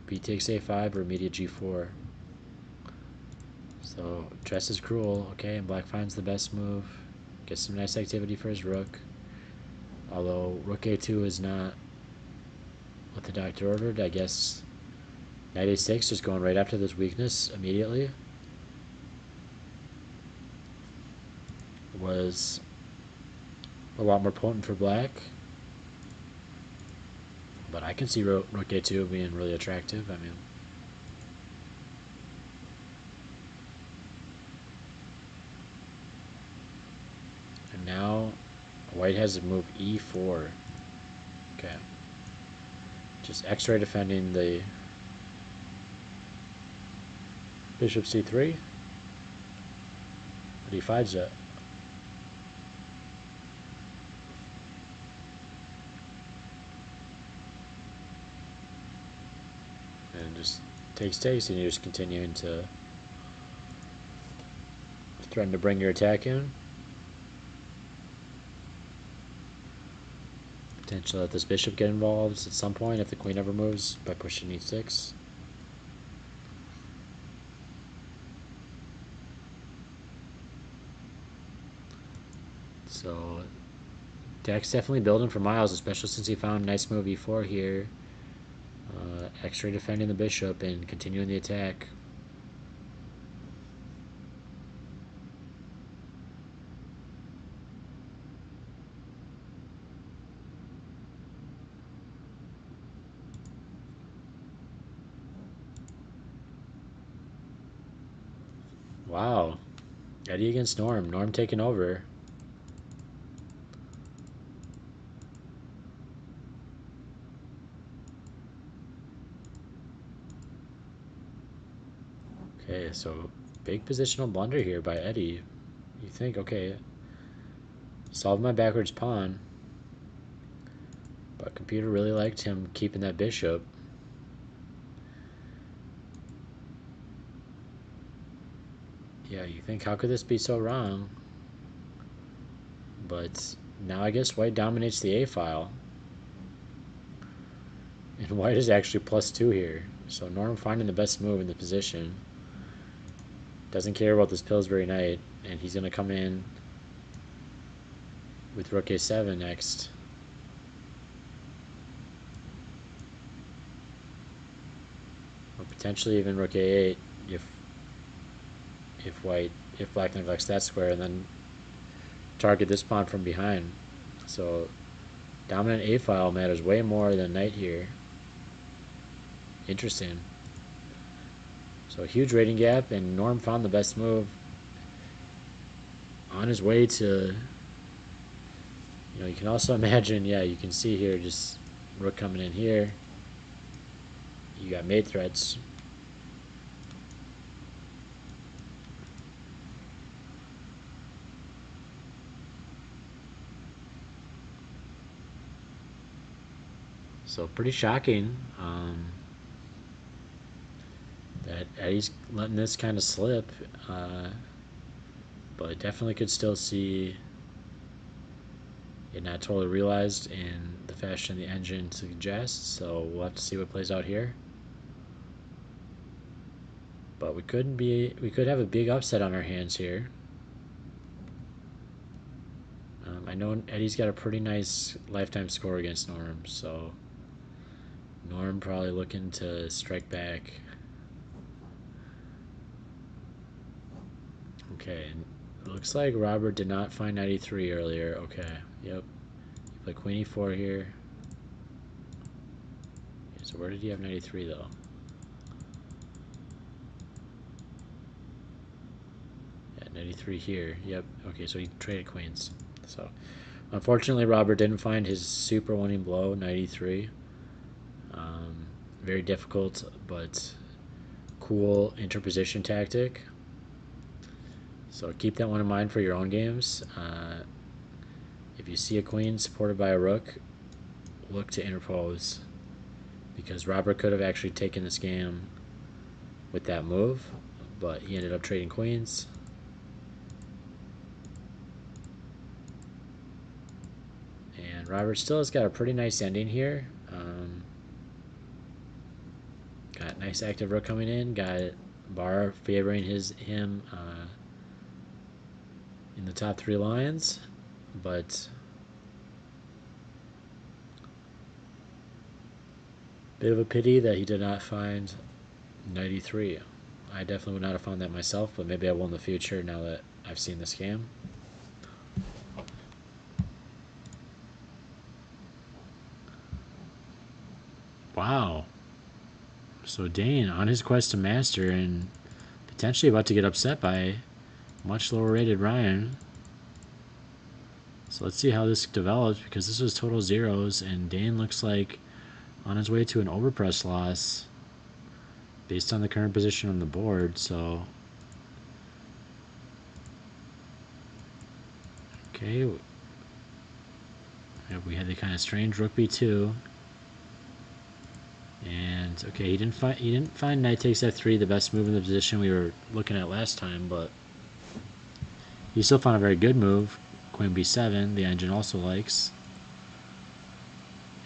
b takes a5 or immediate g4. So chess is cruel. Okay, and black finds the best move. Gets some nice activity for his rook. Although rook a2 is not what the doctor ordered, I guess. Knight a6 just going right after this weakness immediately was a lot more potent for black. But I can see rook a2 being really attractive. I mean, and now white has to move e4. Okay. Just X-ray defending the bishop c3. But he finds it. And just takes, and you're just continuing to threaten to bring your attack in. Potentially let this bishop get involved at some point if the queen ever moves by pushing e6. So deck's definitely building for Miles, especially since he found a nice move e4 here. X-ray defending the bishop and continuing the attack. Wow. Eddie against Norm. Norm taking over. Okay, so big positional blunder here by Eddie. You think, okay, solve my backwards pawn. But computer really liked him keeping that bishop. Yeah, you think, how could this be so wrong? But now I guess white dominates the A file. And white is actually +2 here. So Norm finding the best move in the position. Doesn't care about this Pillsbury Knight. And he's going to come in with rook a7 next. potentially even rook a8 if black neglects that square, and then target this pawn from behind. So dominant a file matters way more than knight here. Interesting. So a huge rating gap, and Norm found the best move on his way to. You can also imagine, yeah, you can see here just rook coming in here. You got mate threats. So pretty shocking that Eddie's letting this kind of slip, but definitely could still see it not totally realized in the fashion the engine suggests. So we'll have to see what plays out here. But we could have a big upset on our hands here. I know Eddie's got a pretty nice lifetime score against Norm, so Norm probably looking to strike back. Okay, and it looks like Robert did not find 93 earlier. Okay, yep. He played queen e4 here. Okay, so where did he have 93 though? Yeah, 93 here. Yep. Okay, so he traded queens. So unfortunately, Robert didn't find his super winning blow, 93. Very difficult, but cool interposition tactic. So keep that one in mind for your own games. If you see a queen supported by a rook, look to interpose, because Robert could have actually taken this game with that move, but he ended up trading queens. And Robert still has got a pretty nice ending here. Got nice active rook coming in. Got bar favoring him in the top 3 lines, but bit of a pity that he did not find 93. I definitely would not have found that myself, but maybe I will in the future now that I've seen this game. Wow. So Dane on his quest to master and potentially about to get upset by much lower rated Ryan. So let's see how this develops, because this was total zeros and Dane looks like on his way to an overpress loss based on the current position on the board. So okay, we had the kind of strange rook b2, and okay, he didn't find knight takes f3 the best move in the position we were looking at last time, but he still found a very good move, queen b7. The engine also likes,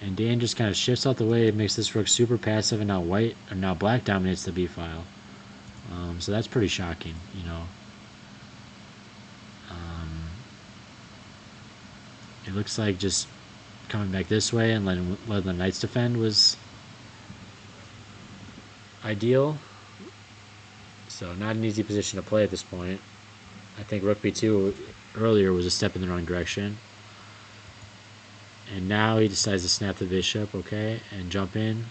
and Dan just kind of shifts out the way. It makes this rook super passive, and now black dominates the b file. So that's pretty shocking, It looks like just coming back this way and letting the knights defend was ideal. So not an easy position to play at this point. I think rook b2 earlier was a step in the wrong direction. And now he decides to snap the bishop, okay, and jump in.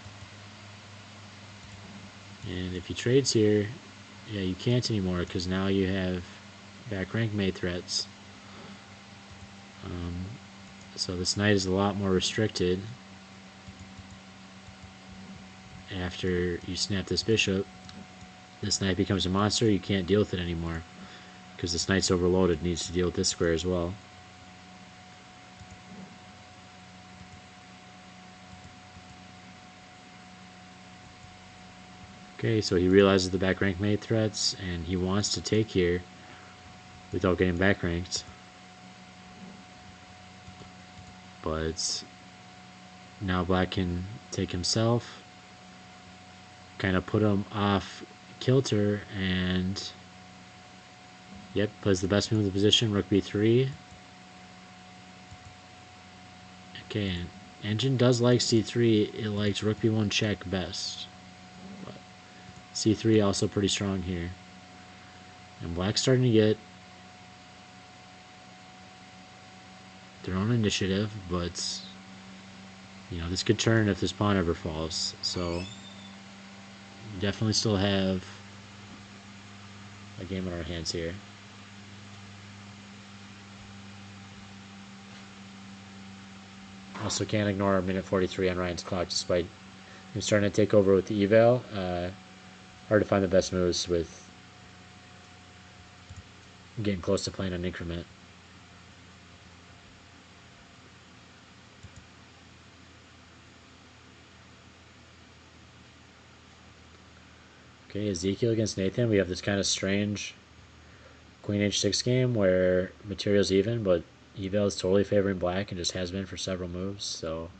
And if he trades here, yeah, you can't anymore, because now you have back rank mate threats. So this knight is a lot more restricted after you snap this bishop. This knight becomes a monster. You can't deal with it anymore, because this knight's overloaded, needs to deal with this square as well. Okay, so he realizes the back rank mate threats, and he wants to take here without getting back ranked. But now black can take himself, kind of put him off kilter, and yep, plays the best move in the position, rook b3. Okay, engine does like c3. It likes rook b1 check best. But C3 also pretty strong here. And black's starting to get their own initiative, but this could turn if this pawn ever falls. So definitely still have a game on our hands here. Also can't ignore minute 43 on Ryan's clock, despite him starting to take over with the eval. Hard to find the best moves with getting close to playing an increment. Okay, Ezekiel against Nathan. We have this kind of strange Queen H6 game where material's even, but eval is totally favoring black and just has been for several moves. So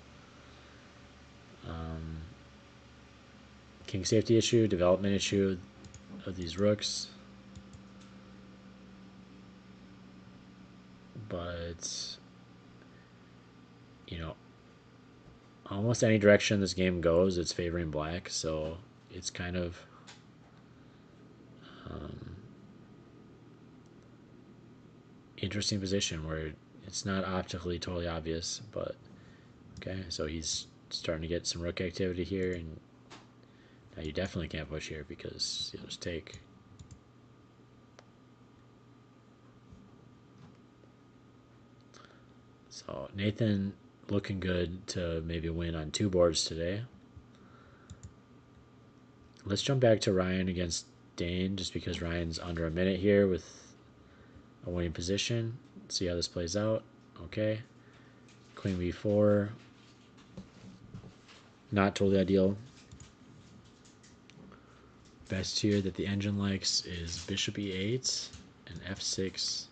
king safety issue, development issue of these rooks. But almost any direction this game goes, it's favoring black. So it's kind of interesting position where it's not optically totally obvious, but okay, so he's starting to get some rook activity here, and now you definitely can't push here because you'll just take. So Nathan looking good to maybe win on 2 boards today. Let's jump back to Ryan against Dane, just because Ryan's under a minute here with a winning position. See how this plays out. Okay. Queen b4. Not totally ideal. Best here that the engine likes is bishop e8 and f6.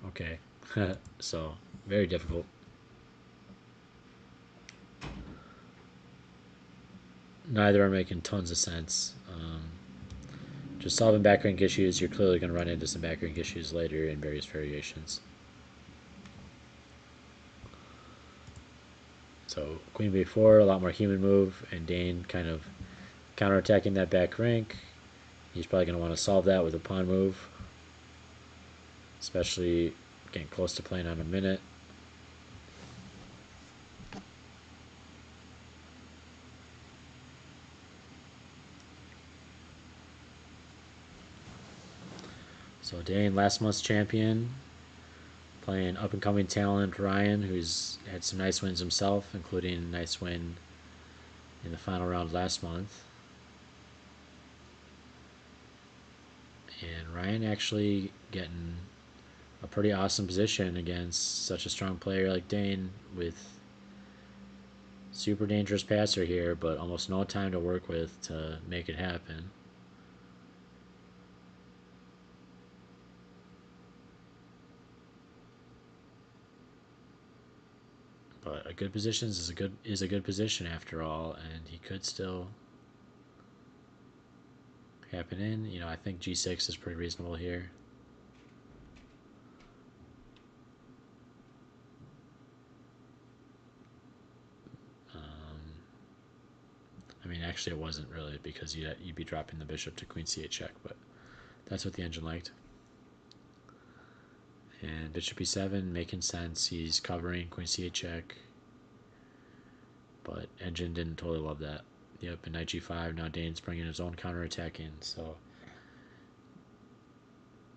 Okay. So, very difficult. Neither are making tons of sense. Just solving backrank issues, you're clearly going to run into some backrank issues later in various variations. So queen b4, a lot more human move, and Dane kind of counterattacking that back rank. He's probably going to want to solve that with a pawn move, especially getting close to playing on a minute. So Dane, last month's champion, playing up-and-coming talent Ryan, who's had some nice wins himself, including a nice win in the final round last month. And Ryan actually getting a pretty awesome position against such a strong player like Dane, with super dangerous passer here, but almost no time to work with to make it happen. But a good position is a good position after all, and he could still happen in. I think g6 is pretty reasonable here. I mean, actually, it wasn't really, because you'd be dropping the bishop to queen c8 check, but that's what the engine liked. And bishop e7 making sense. He's covering queen c8 check, but engine didn't totally love that. Yep, and knight g5. Now Dane's bringing his own counterattack in, so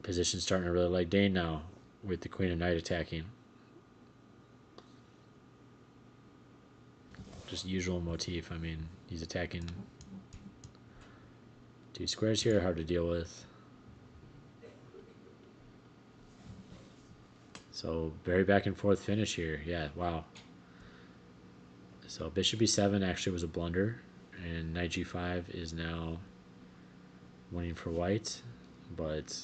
position's starting to really like Dane now with the queen and knight attacking. Just usual motif. I mean, he's attacking 2 squares here, hard to deal with. So very back and forth finish here. Yeah, wow. So bishop e7 actually was a blunder, and knight g5 is now winning for white, but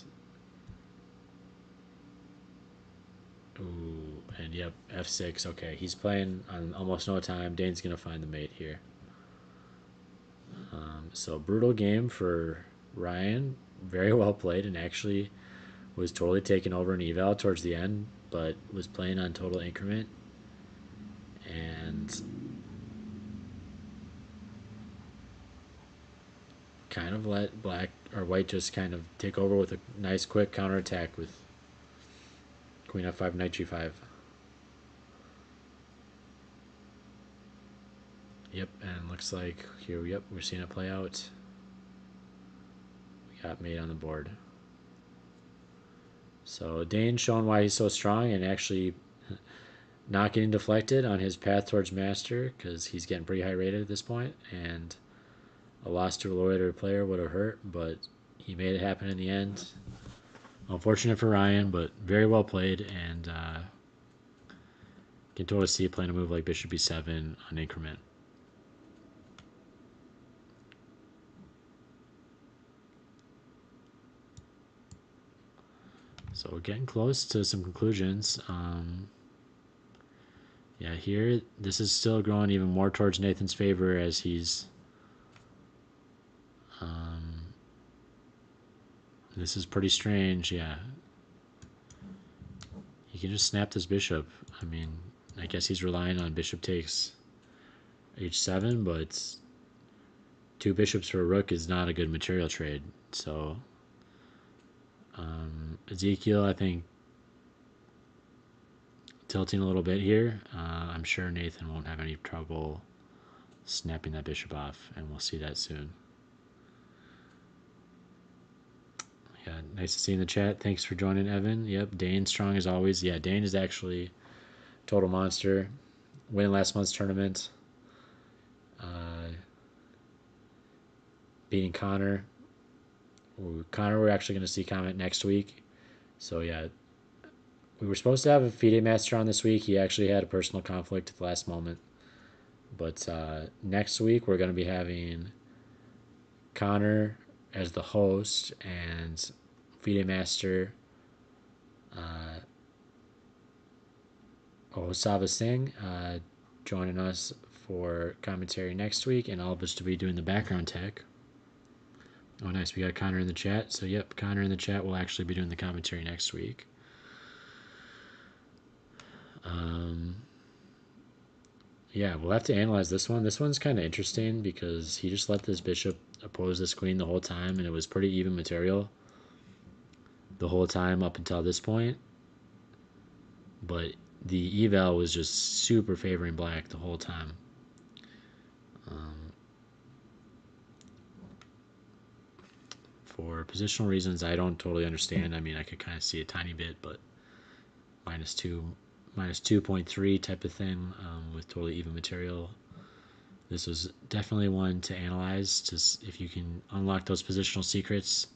ooh, and yep, f6. Okay, he's playing on almost no time. Dane's gonna find the mate here. So brutal game for Ryan. Very well played, and actually was totally taken over in eval towards the end, but was playing on total increment. And kind of let black or white just kind of take over with a nice quick counterattack with queen f5, knight g5. Yep, and looks like here, yep, we're seeing it play out. We got mate on the board. So Dane's showing why he's so strong and actually not getting deflected on his path towards master because he's getting pretty high rated at this point, and a loss to a low rated player would have hurt, but he made it happen in the end. Unfortunate for Ryan, but very well played, and can totally see playing a move like bishop b7 on increment. So we're getting close to some conclusions. Yeah, here, this is still growing even more towards Nathan's favor as he's... this is pretty strange, yeah. He can just snap this bishop. I mean, I guess he's relying on bishop takes h7, but 2 bishops for a rook is not a good material trade. So, Ezekiel, I think, tilting a little bit here. I'm sure Nathan won't have any trouble snapping that bishop off, and we'll see that soon. Yeah, nice to see you in the chat. Thanks for joining, Evan. Yep, Dane strong as always. Yeah, Dane is actually total monster. Winning last month's tournament. Beating Connor. Connor, we're actually going to see comment next week. So yeah, we were supposed to have a FIDE master on this week. He actually had a personal conflict at the last moment. But next week we're going to be having Connor as the host and FIDE master Osava Singh joining us for commentary next week, and all of us to be doing the background tech. Oh, nice. We got Connor in the chat. So, yep, Connor in the chat will actually be doing the commentary next week. Yeah, we'll have to analyze this one. This one's kind of interesting because he just let this bishop oppose this queen the whole time, and it was pretty even material the whole time up until this point. But the eval was just super favoring black the whole time. For positional reasons I don't totally understand. I mean, I could kind of see a tiny bit, but -2, -2.3 type of thing with totally even material. This was definitely one to analyze, to if you can unlock those positional secrets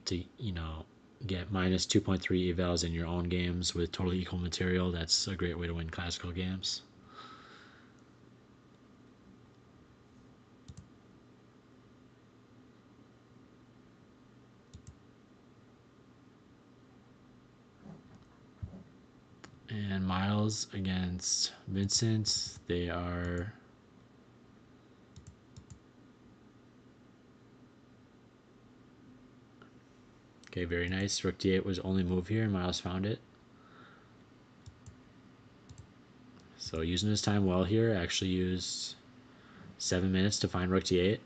to, you know, get -2.3 evals in your own games with totally equal material. That's a great way to win classical games. And Miles against Vincent, they are... Okay, very nice. Rook d8 was only move here, and Miles found it. So using his time well here, actually used 7 minutes to find Rook d8.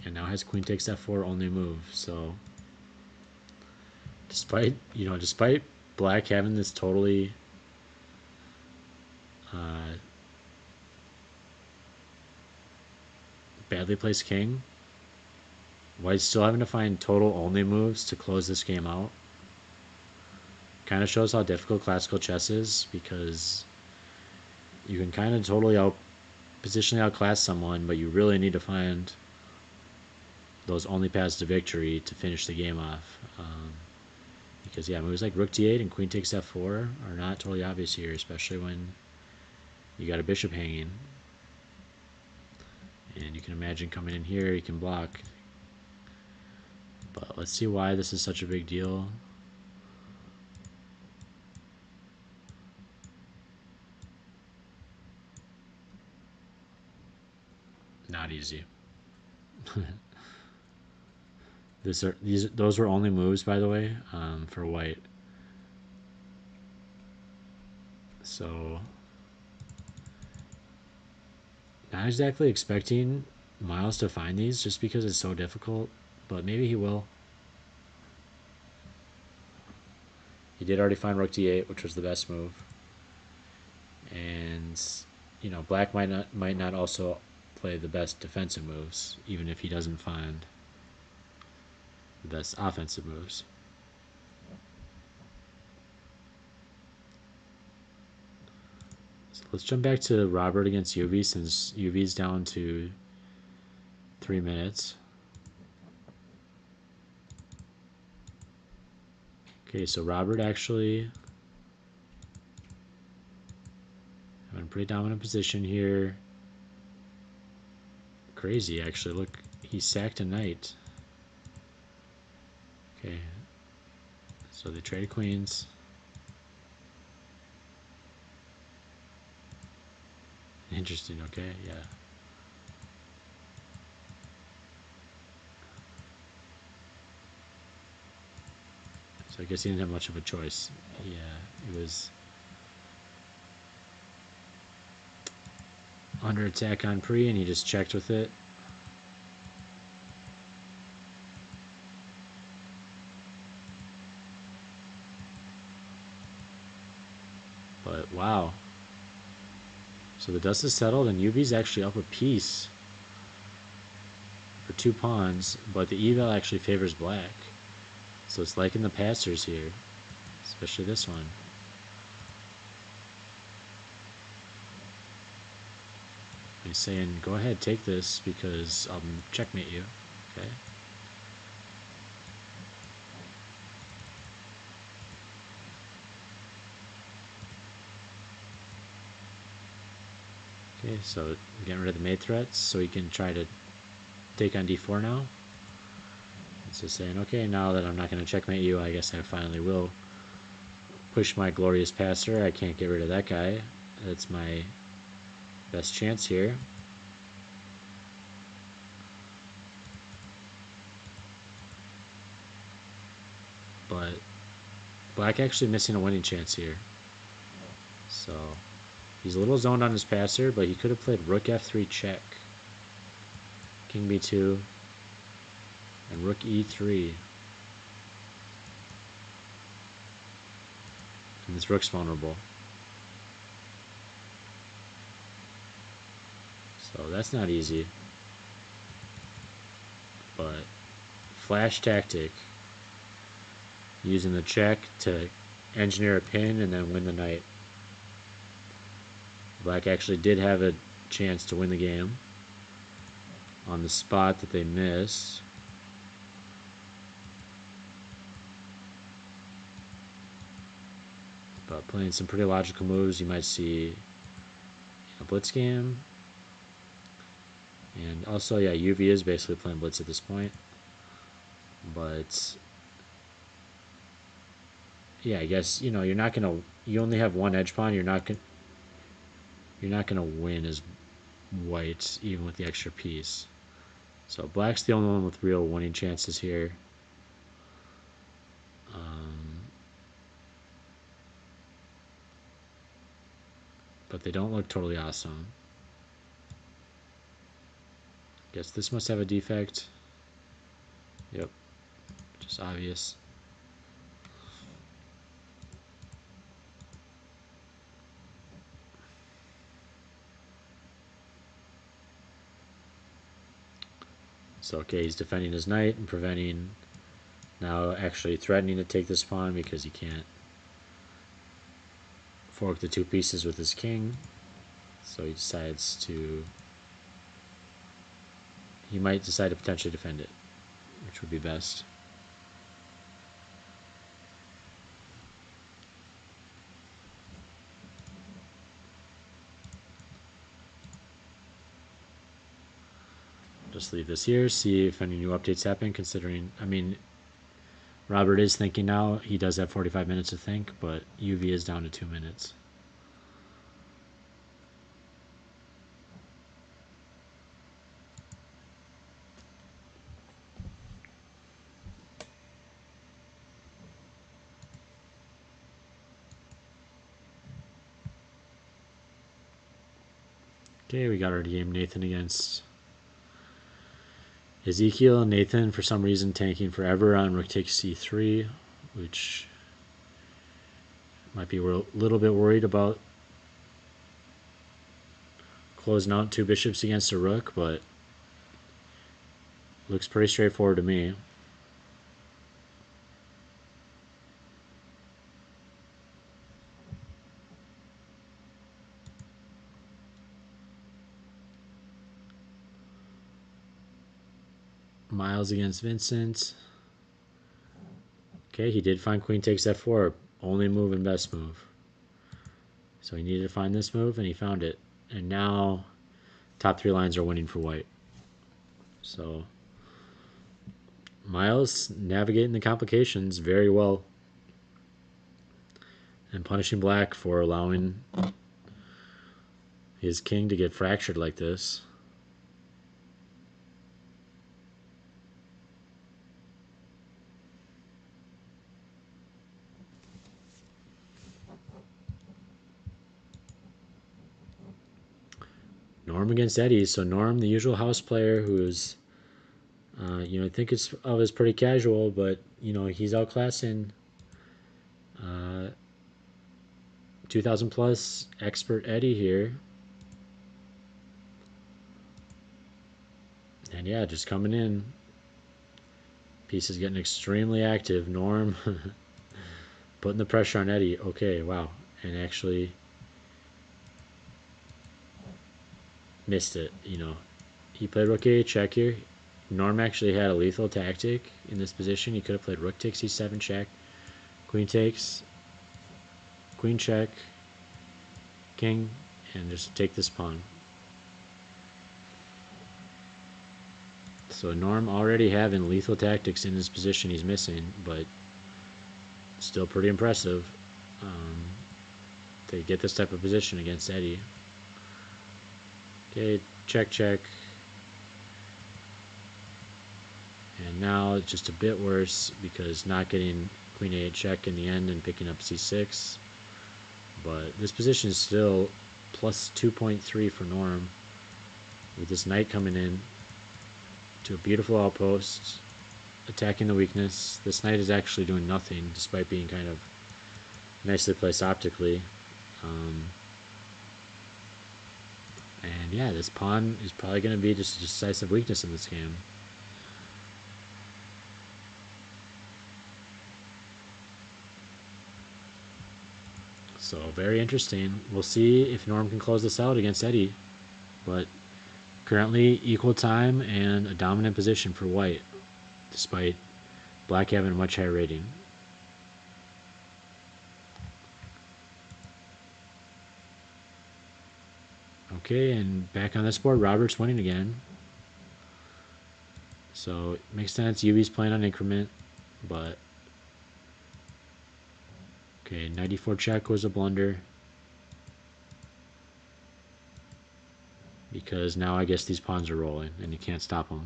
And now has Queen takes f4 only move. So despite black having this totally badly placed king, white's still having to find total only moves to close this game out. Kind of shows how difficult classical chess is, because you can kind of totally positionally outclass someone, but you really need to find those only paths to victory to finish the game off. Because yeah, moves like Rook d8 and Queen takes f4 are not totally obvious here, especially when you got a bishop hanging. And you can imagine coming in here, you can block. But let's see why this is such a big deal. Not easy. Those were only moves, by the way, for white. So, not exactly expecting Miles to find these just because it's so difficult, but maybe he will. He did already find Rook D8, which was the best move. And Black might not also play the best defensive moves, even if he doesn't find the best offensive moves. So let's jump back to Robert against UV since UV's down to 3 minutes. Okay, so Robert actually having a pretty dominant position here. Crazy, actually. Look, he sacked a knight. Okay, so they traded queens. Interesting, okay, yeah. So I guess he didn't have much of a choice. Yeah, he was under attack on pre, and he just checked with it. But wow. So the dust is settled, and UV's actually up a piece for 2 pawns, but the eval actually favors black. So it's like in the passers here, especially this one. He's saying, go ahead, take this because I'll checkmate you. Okay. Okay, so getting rid of the mate threats so he can try to take on d4 now. It's just saying, okay, now that I'm not going to checkmate you, I guess I finally will push my glorious passer. I can't get rid of that guy. That's my best chance here. But black actually missing a winning chance here. So he's a little zoned on his passer, but he could have played rook f3 check, king b2, and rook e3. And this rook's vulnerable. So that's not easy. But flash tactic, using the check to engineer a pin and then win the knight. Black actually did have a chance to win the game on the spot that they missed. But playing some pretty logical moves, you might see a blitz game. And also, yeah, UV is basically playing blitz at this point. But yeah, I guess you're not gonna. You only have one edge pawn. You're not gonna win as white even with the extra piece. So black's the only one with real winning chances here. But they don't look totally awesome. Guess this must have a defect. Yep, just obvious. So okay, he's defending his knight and preventing, now actually threatening to take this pawn because he can't fork the 2 pieces with his king. So he decides to, he might decide to potentially defend it, which would be best. Just leave this here, see if any new updates happen, considering, I mean, Robert is thinking now. He does have 45 minutes to think, but UV is down to 2 minutes. Okay, we got our game Nathan against Ezekiel. Nathan, for some reason, tanking forever on rook takes c3, which might be a little bit worried about closing out 2 bishops against a rook, but looks pretty straightforward to me. Miles against Vincent. Okay, he did find queen takes f4. Only move and best move. So he needed to find this move, and he found it. And now top 3 lines are winning for white. So Miles navigating the complications very well and punishing black for allowing his king to get fractured like this. Norm against Eddie. So Norm, the usual house player, who's I think it's of as pretty casual, but he's outclassing 2,000 plus expert Eddie here. And yeah, just coming in. Piece is getting extremely active. Norm putting the pressure on Eddie. Okay, wow. And actually missed it. He played rook a8 check here. Norm actually had a lethal tactic in this position. He could have played rook takes c7 check, queen takes, queen check, king, and just take this pawn. So Norm already having lethal tactics in his position he's missing, but still pretty impressive to get this type of position against Eddie. Okay, check, check. And now it's just a bit worse because not getting queen a8 check in the end and picking up c6. But this position is still plus 2.3 for Norm, with this knight coming in to a beautiful outpost, attacking the weakness. This knight is actually doing nothing, despite being kind of nicely placed optically. And yeah, this pawn is probably going to be just a decisive weakness in this game. So very interesting. We'll see if Norm can close this out against Eddie. But currently equal time and a dominant position for white, despite black having a much higher rating. Okay, and back on this board, Robert's winning again. So it makes sense. Yuvi's playing on increment, but okay, 94 check was a blunder. Because now I guess these pawns are rolling and you can't stop them.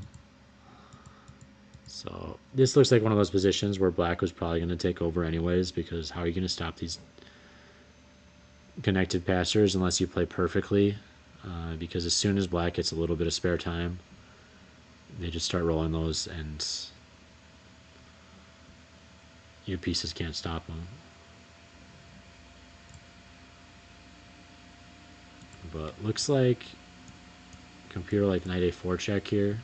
So this looks like one of those positions where black was probably going to take over anyways, because how are you going to stop these connected passers unless you play perfectly? Because as soon as black gets a little bit of spare time, they just start rolling those and your pieces can't stop them. But looks like computer like knight a4 check here.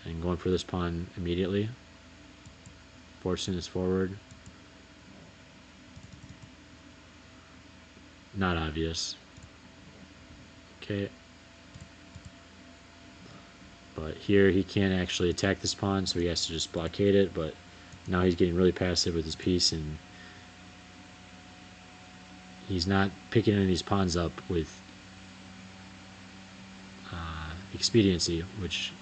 And going for this pawn immediately. Forcing this forward. Not obvious. Okay. But here he can't actually attack this pawn, so he has to just blockade it, but now he's getting really passive with his piece, and he's not picking any of these pawns up with expediency, which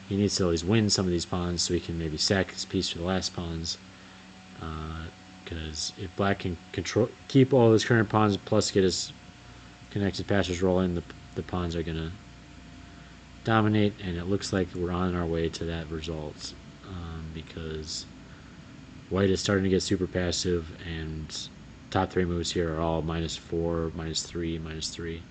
he needs to always win some of these pawns so he can maybe sack his piece for the last pawns. Because if black can keep all his current pawns plus get his connected passers rolling, the pawns are going to dominate, and it looks like we're on our way to that result, because white is starting to get super passive, and top 3 moves here are all -4, -3, -3.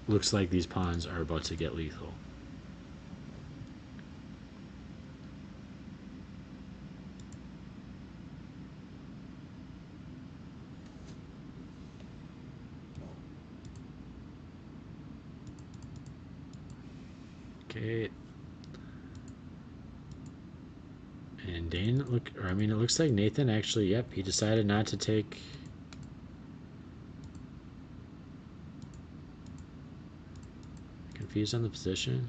Looks like these pawns are about to get lethal. Okay. And Dane, it looks like Nathan actually, yep, he decided not to take. Confused on the position.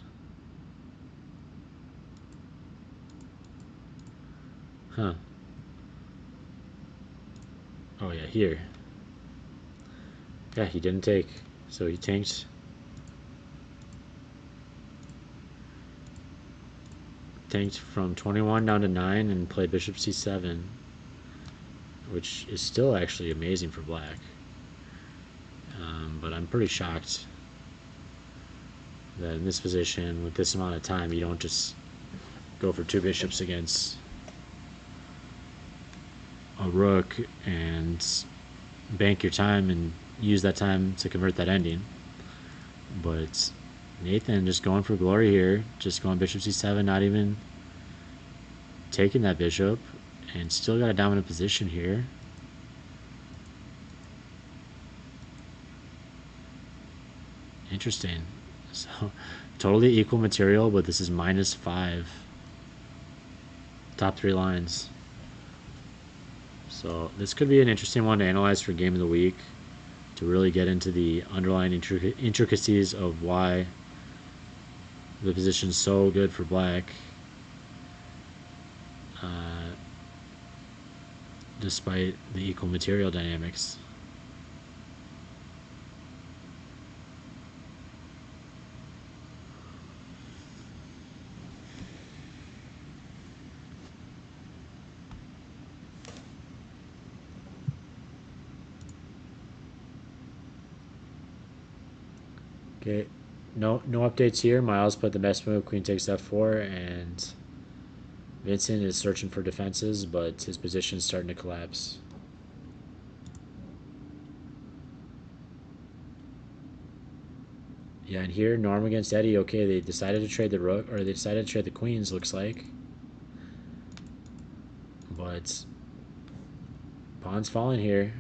Huh. Oh, yeah, here. Yeah, he didn't take. So he tanked. Tanked from 21 down to 9 and played bishop c7, which is still actually amazing for black. But I'm pretty shocked that in this position, with this amount of time, you don't just go for 2 bishops against a rook and bank your time and use that time to convert that ending. But Nathan just going for glory here, just going bishop c7, not even taking that bishop, and still got a dominant position here. Interesting. So totally equal material, but this is -5. Top 3 lines. So this could be an interesting one to analyze for game of the week, to really get into the underlying intricacies of why the position's so good for black, despite the equal material dynamics. Okay, no updates here. Miles put the best move, queen takes f4, and Vincent is searching for defenses, but his position is starting to collapse. Yeah, and here Norm against Eddie. Okay, they decided to trade the rook, or they decided to trade the queens. Looks like, but pawn's falling here.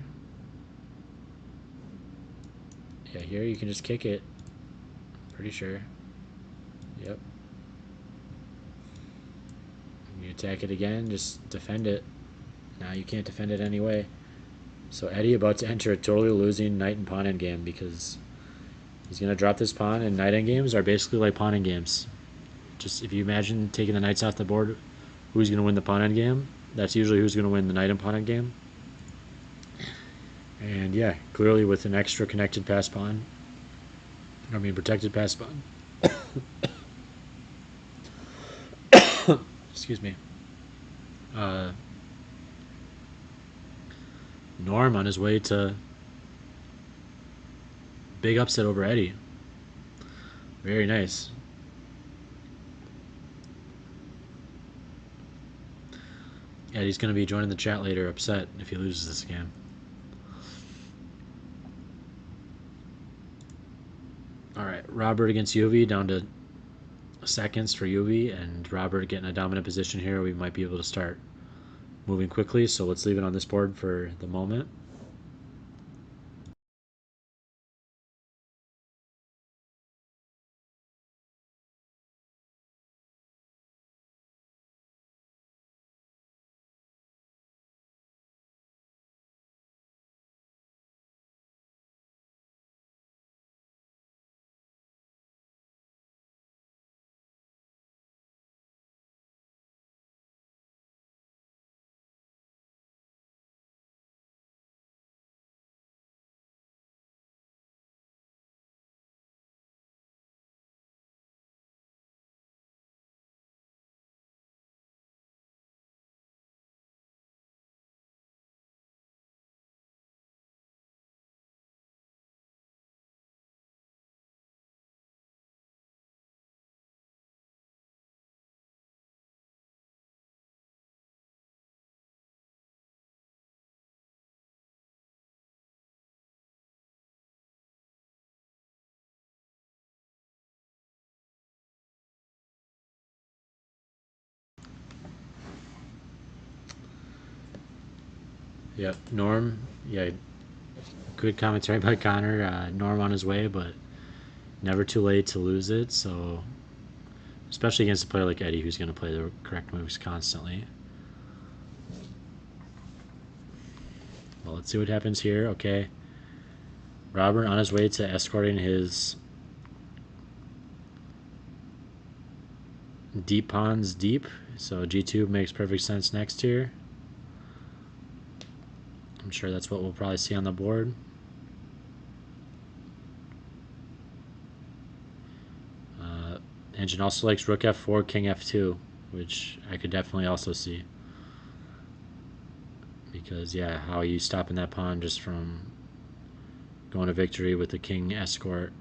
Yeah, here you can just kick it. Pretty sure. Yep. You attack it again, just defend it. Now you can't defend it anyway. So Eddie about to enter a totally losing knight and pawn endgame, because he's going to drop this pawn, and knight endgames are basically like pawn endgames. Just if you imagine taking the knights off the board, who's going to win the pawn endgame? That's usually who's going to win the knight and pawn endgame. And yeah, clearly with an extra connected pass pawn. Protected pass pawn. Excuse me. Norm on his way to big upset over Eddie. Very nice. Eddie's going to be joining the chat later, upset if he loses this game. All right, Robert against Yuvi, down to seconds for Yuvi, and Robert getting a dominant position here. We might be able to start moving quickly, so let's leave it on this board for the moment. Yep, Norm. Yeah, good commentary by Connor. Norm on his way, but never too late to lose it. So, especially against a player like Eddie, who's going to play the correct moves constantly. Well, let's see what happens here. Okay, Robert on his way to escorting his deep pawns deep. So G2 makes perfect sense next here. I'm sure that's what we'll probably see on the board. Engine also likes Rook F4, King F2, which I could definitely also see. Because, yeah, how are you stopping that pawn just from going to victory with the King escort?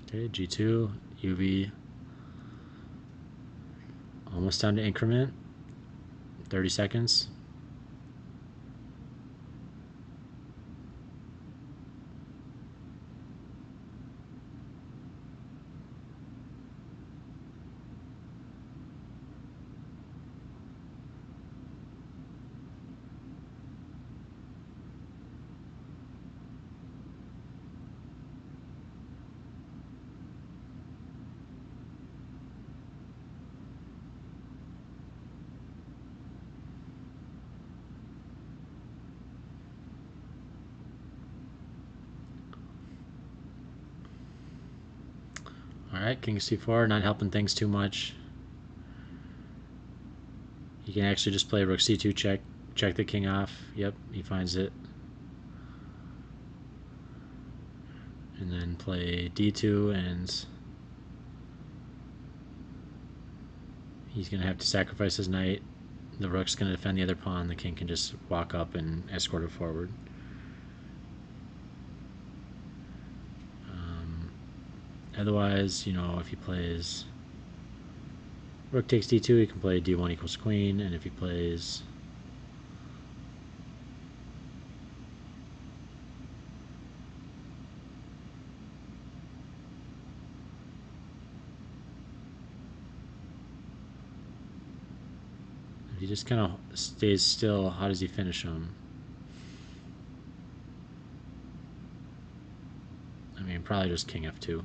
Okay, G2, UV. Almost down to increment. 30 seconds. Alright, King C4, not helping things too much. He can actually just play Rook C2 check the king off. Yep, he finds it. And then play D2, and he's going to have to sacrifice his knight. The rook's going to defend the other pawn. The king can just walk up and escort it forward. Otherwise, if he plays rook takes d2, he can play d1 equals queen, and if he plays if he just kind of stays still, how does he finish him? I mean, probably just king f2.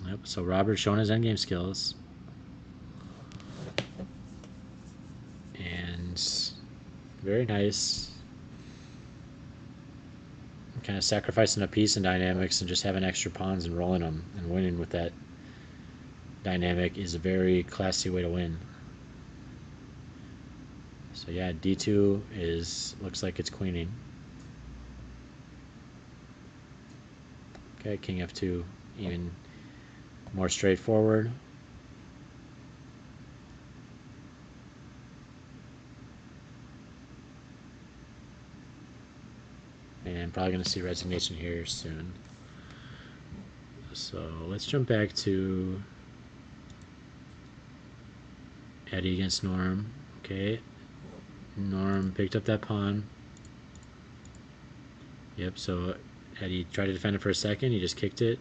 Yep, so Robert's showing his endgame skills. And very nice. Kind of sacrificing a piece in dynamics and just having extra pawns and rolling them and winning with that dynamic is a very classy way to win. So yeah, d2 looks like it's queening. Okay, king f2, even more straightforward. And probably going to see resignation here soon. So let's jump back to Eddie against Norm. Okay, Norm picked up that pawn. Yep, so Eddie tried to defend it for a second. He just kicked it.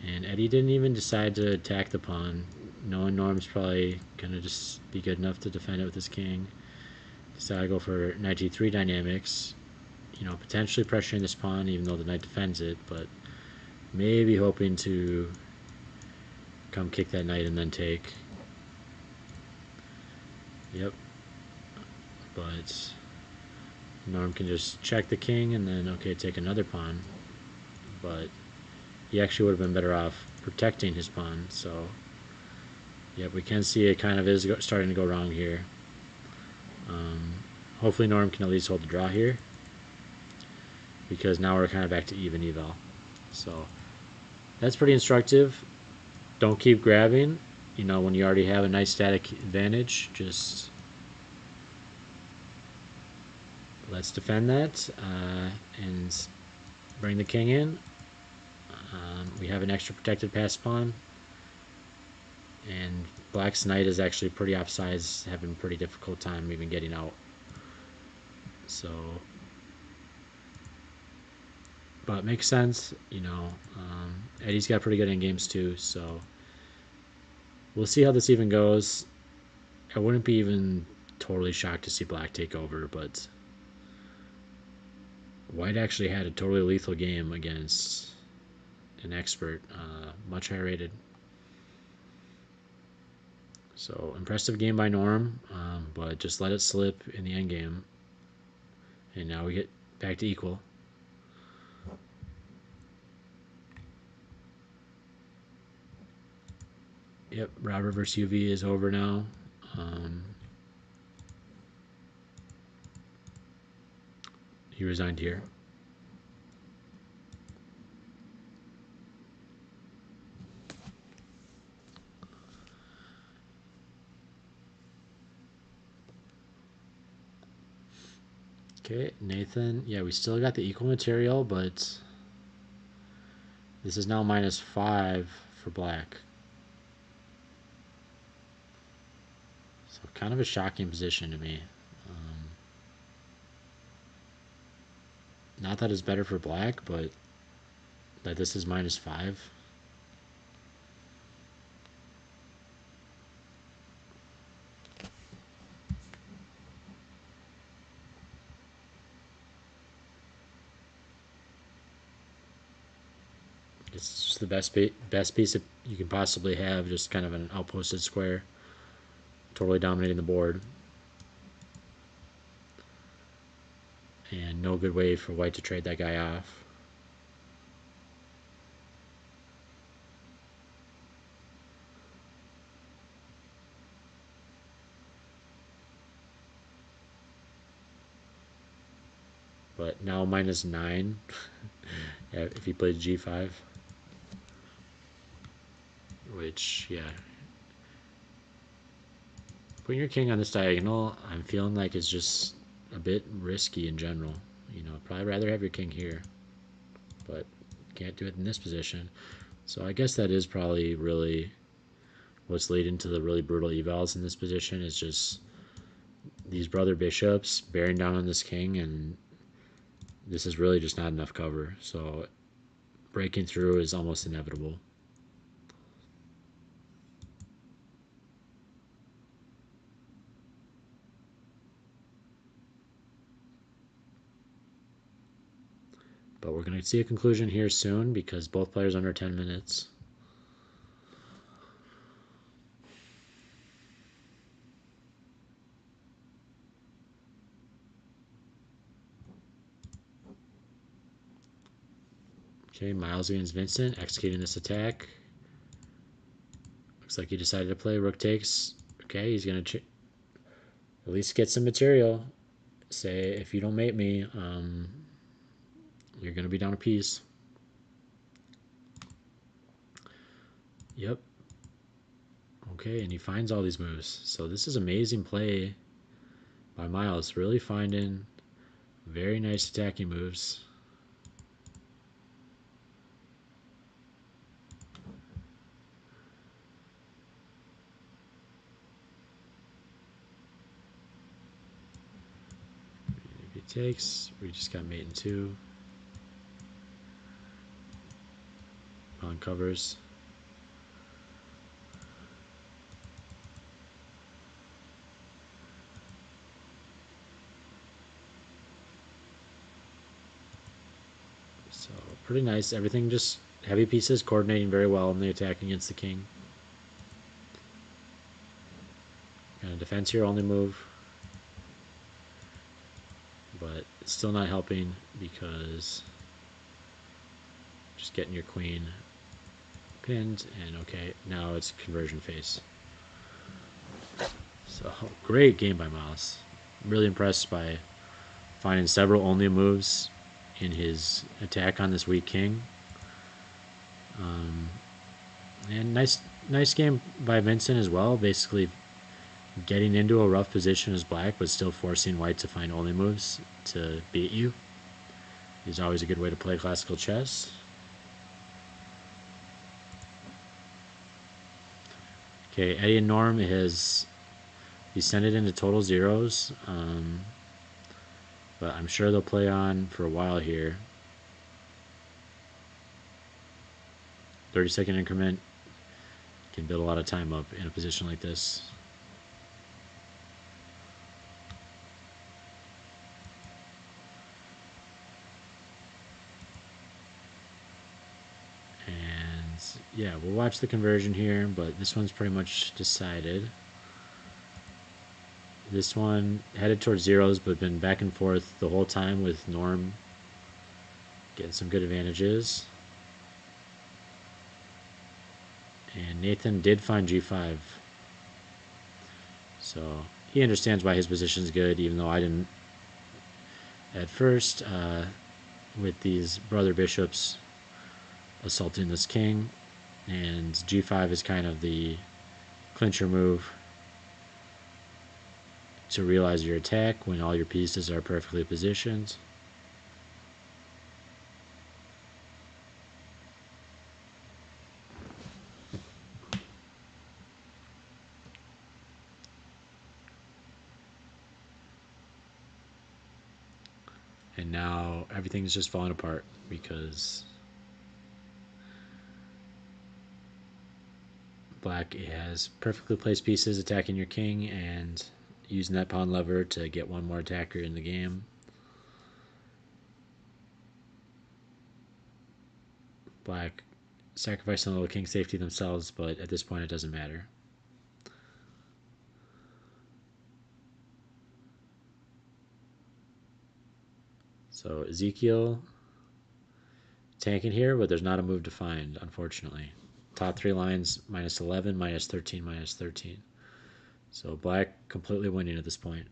And Eddie didn't even decide to attack the pawn, knowing Norm's probably going to just be good enough to defend it with his king. Decided to go for knight g3 dynamics. Potentially pressuring this pawn even though the knight defends it, but maybe hoping to come kick that knight and then take. Yep. But Norm can just check the king and then, okay, take another pawn. But he actually would have been better off protecting his pawn. So, yep, we can see it kind of is starting to go wrong here. Hopefully Norm can at least hold the draw here, because now we're kind of back to even eval. So that's pretty instructive. Don't keep grabbing. When you already have a nice static advantage, just let's defend that and bring the king in. We have an extra protected pass pawn, and Black's knight is actually pretty offsides, having a pretty difficult time even getting out. So, but it makes sense, you know. Eddie's got pretty good end games too, so we'll see how this even goes. I wouldn't be even totally shocked to see Black take over, but White actually had a totally lethal game against an expert, much higher rated. So impressive game by Norm, but just let it slip in the end game, and now we get back to equal. Yep, Robert versus UV is over now. He resigned here. Okay, Nathan. Yeah, we still got the equal material, but this is now -5 for Black. So kind of a shocking position to me. Not that it's better for Black, but that this is -5. It's just the best piece that you can possibly have, just kind of an outposted square, totally dominating the board. And no good way for White to trade that guy off. But now -9 if he played G5. Which, yeah. Putting your king on this diagonal, I'm feeling like it's just a bit risky in general. You know, probably rather have your king here. But can't do it in this position. So I guess that is probably really what's leading to the really brutal evals in this position, is just these brother bishops bearing down on this king, and this is really just not enough cover. So breaking through is almost inevitable. But we're going to see a conclusion here soon because both players under 10 minutes. Okay, Miles against Vincent, executing this attack. Looks like he decided to play rook takes. Okay, he's going to at least get some material. Say, if you don't mate me, you're going to be down a piece. Yep. Okay, and he finds all these moves. So this is amazing play by Miles, really finding very nice attacking moves. If he takes, we just got mate in 2. Pawn covers. So pretty nice. Everything just heavy pieces coordinating very well in the attack against the king. Kind of defense here, only move. But it's still not helping because just getting your queen pinned, and okay, now it's conversion phase. So great game by Miles. Really impressed by finding several only moves in his attack on this weak king. And nice game by Vincent as well. Basically getting into a rough position as Black, but still forcing White to find only moves to beat you is always a good way to play classical chess. Okay, Eddie and Norm has descended into total zeros, but I'm sure they'll play on for a while here. 30-second increment can build a lot of time up in a position like this. And yeah, we'll watch the conversion here, but this one's pretty much decided. This one headed towards zeros, but been back and forth the whole time with Norm getting some good advantages. And Nathan did find G5. So he understands why his position's good, even though I didn't at first, with these brother bishops assaulting this king. And G5 is kind of the clincher move to realize your attack when all your pieces are perfectly positioned. And now everything's just falling apart because Black has perfectly placed pieces attacking your king and using that pawn lever to get one more attacker in the game. Black sacrificing a little king safety themselves, but at this point it doesn't matter. So Ezekiel tanking here, but there's not a move to find, unfortunately. Top three lines, minus 11, minus 13, minus 13. So Black completely winning at this point.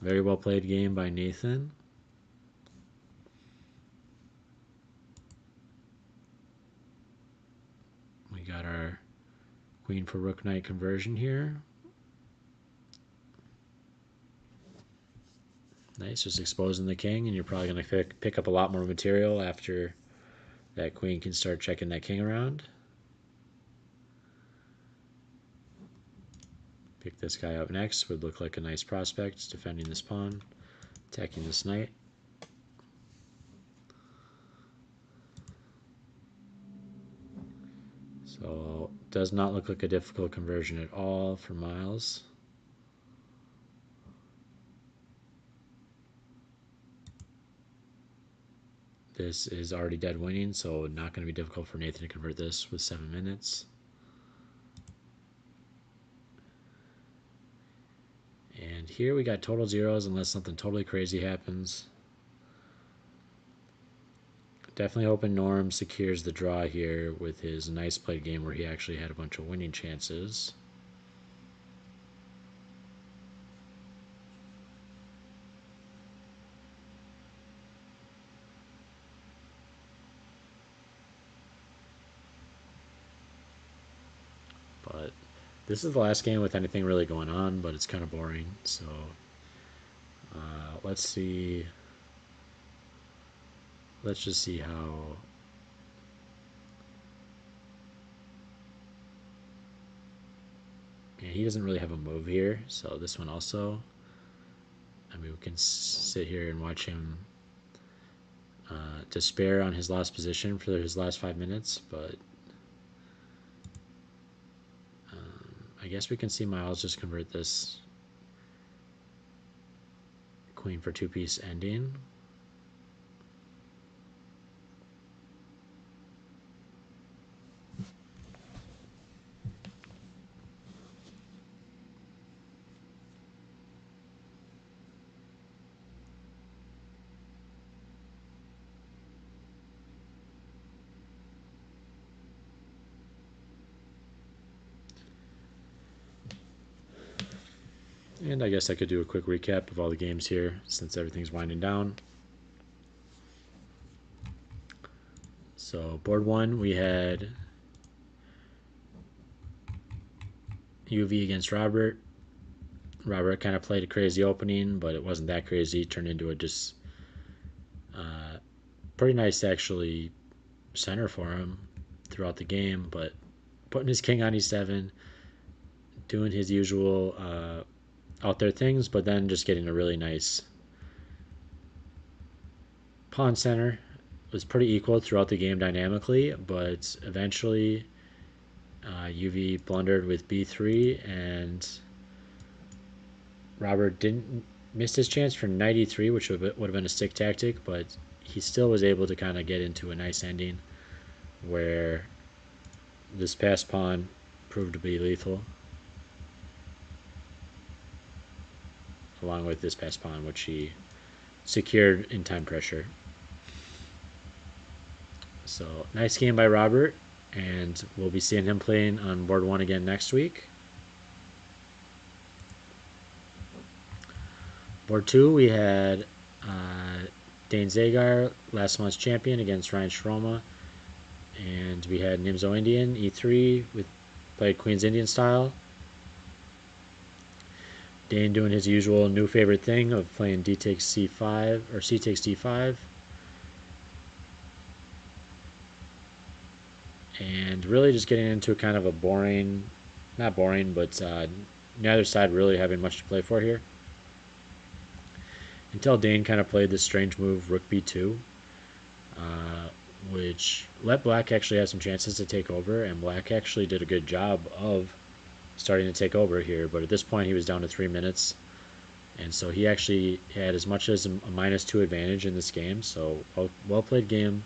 Very well played game by Nathan. We got our queen for rook knight conversion here. Nice, just exposing the king, and you're probably going to pick up a lot more material after that queen can start checking that king around. Pick this guy up next, would look like a nice prospect, defending this pawn, attacking this knight. So does not look like a difficult conversion at all for Miles. This is already dead winning, so not going to be difficult for Nathan to convert this with 7 minutes. And here we got total zeros unless something totally crazy happens. Definitely hoping Norm secures the draw here with his nice played game where he actually had a bunch of winning chances. But this is the last game with anything really going on, but it's kind of boring. So let's see. Let's just see how. Yeah, he doesn't really have a move here, so this one also. I mean, we can sit here and watch him despair on his last position for his last 5 minutes, but I guess we can see Miles just convert this queen for two-piece ending. And I guess I could do a quick recap of all the games here since everything's winding down. So board one, we had UV against Robert. Robert kind of played a crazy opening, but it wasn't that crazy. It turned into a just pretty nice, actually, center for him. throughout the game, but putting his king on e7, doing his usual out there things, but then just getting a really nice pawn center. It was pretty equal throughout the game dynamically, but eventually UV blundered with b3, and Robert didn't miss his chance for knight e3, which would have been a stick tactic, but he still was able to kind of get into a nice ending where this passed pawn proved to be lethal, along with this passed pawn, which he secured in time pressure. So nice game by Robert, and we'll be seeing him playing on board 1 again next week. Board 2, we had Dane Zagar, last month's champion, against Ryan Shroma, and we had Nimzo Indian e3 with played Queen's Indian style. Dane doing his usual new favorite thing of playing d takes c5 or c takes d5. And really just getting into kind of a boring, not boring, but neither side really having much to play for here. Until Dane kind of played this strange move, rook b2, which let Black actually have some chances to take over, and Black actually did a good job of starting to take over here, but at this point he was down to 3 minutes, and so he actually had as much as a -2 advantage in this game. So well played game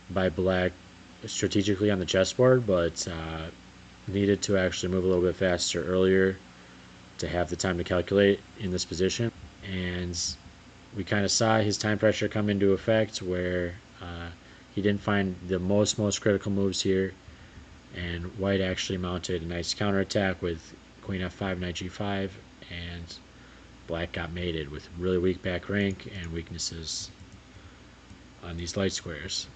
by Black strategically on the chessboard, but needed to actually move a little bit faster earlier to have the time to calculate in this position. And we kind of saw his time pressure come into effect where he didn't find the most critical moves here, and White actually mounted a nice counterattack with Queen f5, Knight g5, and Black got mated with really weak back rank and weaknesses on these light squares.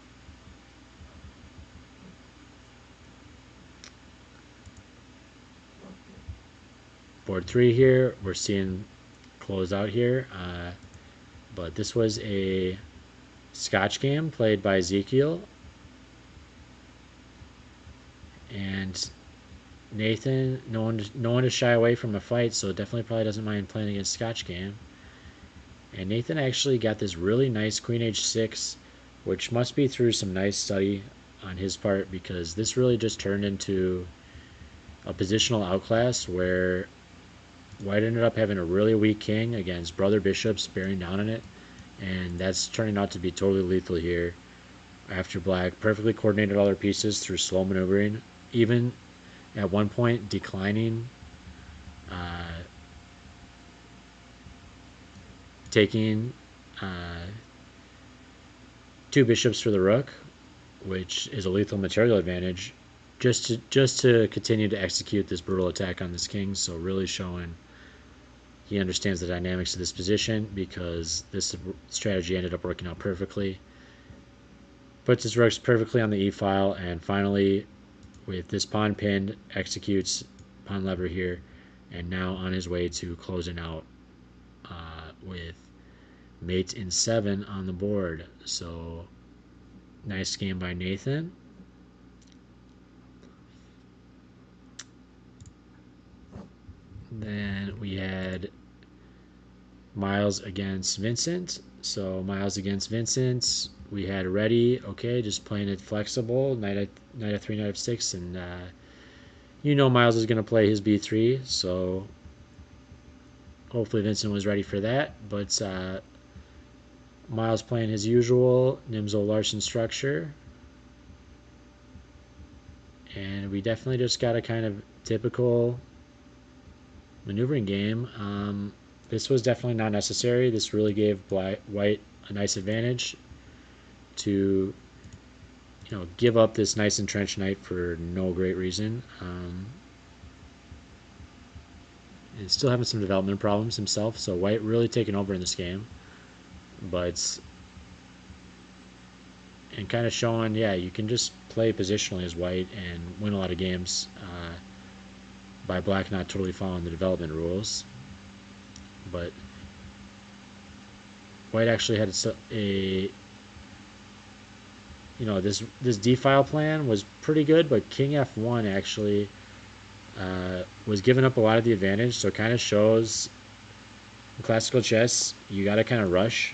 Board 3 here, we're seeing close out here, but this was a Scotch game played by Ezekiel, and Nathan, no one to shy away from a fight, so definitely probably doesn't mind playing against Scotch game. And Nathan actually got this really nice Queen h6, which must be through some nice study on his part, because this really just turned into a positional outclass where White ended up having a really weak king against brother bishops bearing down on it, and that's turning out to be totally lethal here after Black perfectly coordinated all their pieces through slow maneuvering, even at one point declining taking 2 bishops for the rook, which is a lethal material advantage, just to continue to execute this brutal attack on this king. So really showing he understands the dynamics of this position, because this strategy ended up working out perfectly. Puts his rooks perfectly on the e-file, and finally, with this pawn pinned, executes pawn lever here, and now on his way to closing out with mate in 7 on the board. So nice game by Nathan. Then we had Miles against Vincent. So Miles against Vincent, we had ready, okay, just playing it flexible, knight f3, knight f6, and Miles is going to play his b3, so hopefully Vincent was ready for that. But Miles playing his usual Nimzo Larsen structure, and we definitely just got a kind of typical maneuvering game. This was definitely not necessary. This really gave White a nice advantage to give up this nice entrenched knight for no great reason. And still having some development problems himself, so White really taking over in this game, but and kind of showing, yeah, you can just play positionally as White and win a lot of games by Black not totally following the development rules. But White actually had this D-file plan was pretty good, but King F1 actually was giving up a lot of the advantage. So it kind of shows in classical chess you got to kind of rush.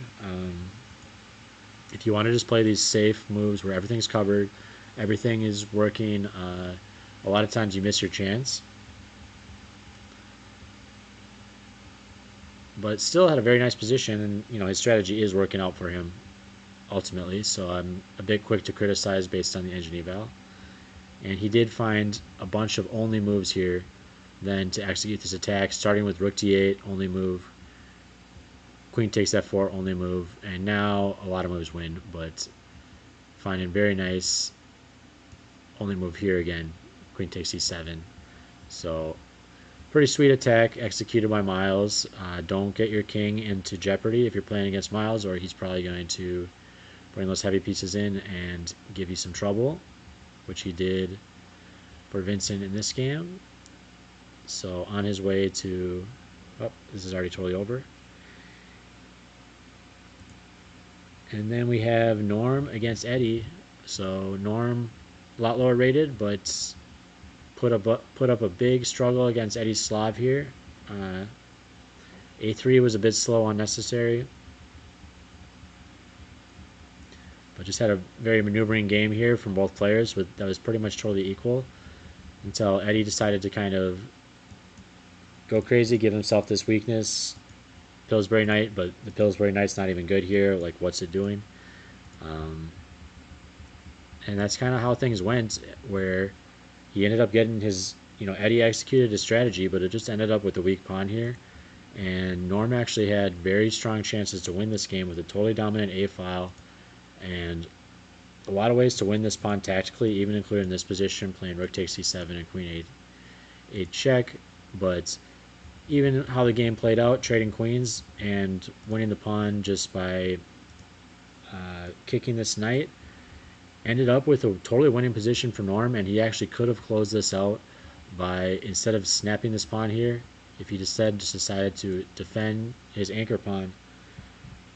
If you want to just play these safe moves where everything's covered, everything is working, a lot of times you miss your chance. But still had a very nice position, and his strategy is working out for him ultimately. So I'm a bit quick to criticize based on the engine eval. And he did find a bunch of only moves here then to execute this attack, starting with rook d8, only move, queen takes f4, only move, and now a lot of moves win, but finding very nice only move here again, queen takes e7. So pretty sweet attack executed by Miles. Don't get your king into jeopardy if you're playing against Miles, or he's probably going to bring those heavy pieces in and give you some trouble, which he did for Vincent in this game. So on his way to... Oh, this is already totally over. And then we have Norm against Eddie. So Norm, a lot lower rated, but put up a big struggle against Eddie Slav here. A3 was a bit slow, unnecessary. But just had a very maneuvering game here from both players that was pretty much totally equal until Eddie decided to kind of go crazy, give himself this weakness. Pillsbury Knight, but the Pillsbury Knight's not even good here. Like, what's it doing? And that's kind of how things went, where he ended up getting his, Eddie executed his strategy, but it just ended up with a weak pawn here. And Norm actually had very strong chances to win this game with a totally dominant A file and a lot of ways to win this pawn tactically, even including this position, playing rook takes c7 and queen a8 check. But even how the game played out, trading queens and winning the pawn just by kicking this knight, ended up with a totally winning position for Norm, and he actually could have closed this out by, instead of snapping this pawn here, if he just decided to defend his anchor pawn,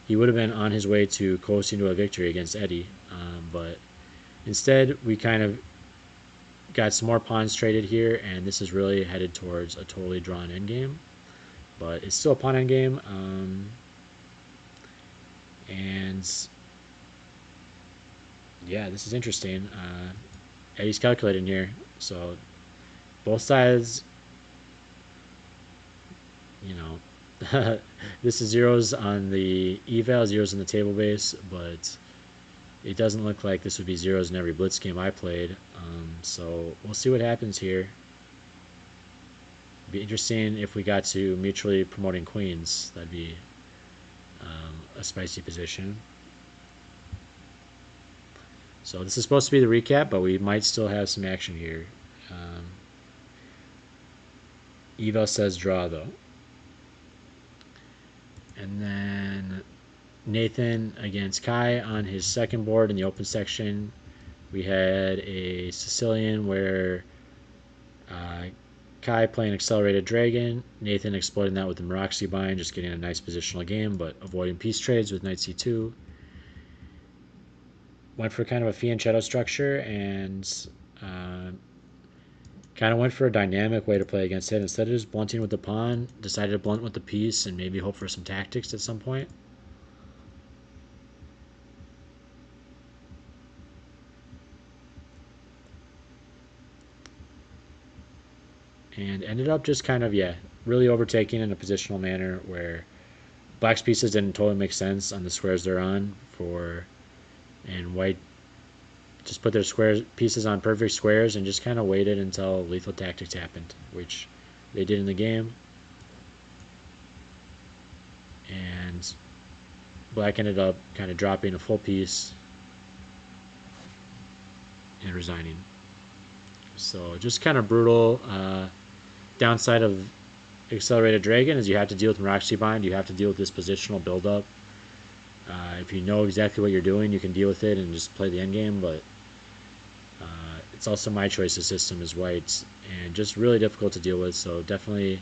he would have been on his way to coasting to a victory against Eddie. But instead, we kind of got some more pawns traded here, and this is really headed towards a totally drawn endgame. But it's still a pawn endgame. And yeah, this is interesting. Eddie's calculating here. So both sides, this is zeros on the eval, zeros on the table base, but it doesn't look like this would be zeros in every blitz game I played. So we'll see what happens here. It'd be interesting if we got to mutually promoting queens. That'd be a spicy position. So this is supposed to be the recap, but we might still have some action here. Eval says draw, though. And then Nathan against Kai on his second board in the open section. We had a Sicilian where Kai playing Accelerated Dragon, Nathan exploiting that with the Meraxi bind, just getting a nice positional game, but avoiding piece trades with Knight c2. Went for kind of a fianchetto structure and kind of went for a dynamic way to play against it. Instead of just blunting with the pawn, decided to blunt with the piece and maybe hope for some tactics at some point. And ended up just kind of, really overtaking in a positional manner where black's pieces didn't totally make sense on the squares they're on and white just put their pieces on perfect squares and just kind of waited until lethal tactics happened, which they did in the game. And black ended up kind of dropping a full piece and resigning. So just kind of brutal. Downside of Accelerated Dragon is you have to deal with Meraxi bind. You have to deal with this positional buildup. If you know exactly what you're doing, you can deal with it and just play the endgame, but it's also my choice of system as white and just really difficult to deal with, so definitely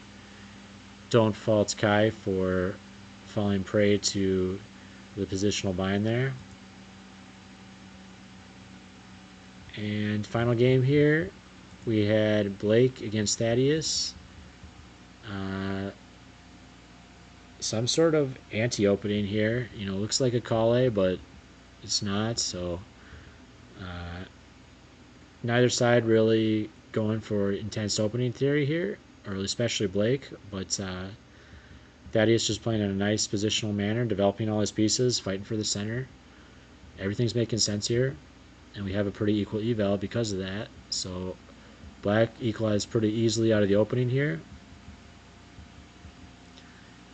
don't fault Kai for falling prey to the positional bind there. And final game here, we had Blake against Thaddeus. Some sort of anti-opening here. Looks like a Kale, but it's not. So neither side really going for intense opening theory here, or especially Blake. But Thaddeus just playing in a nice positional manner, developing all his pieces, fighting for the center. Everything's making sense here, and we have a pretty equal eval because of that. So Black equalized pretty easily out of the opening here.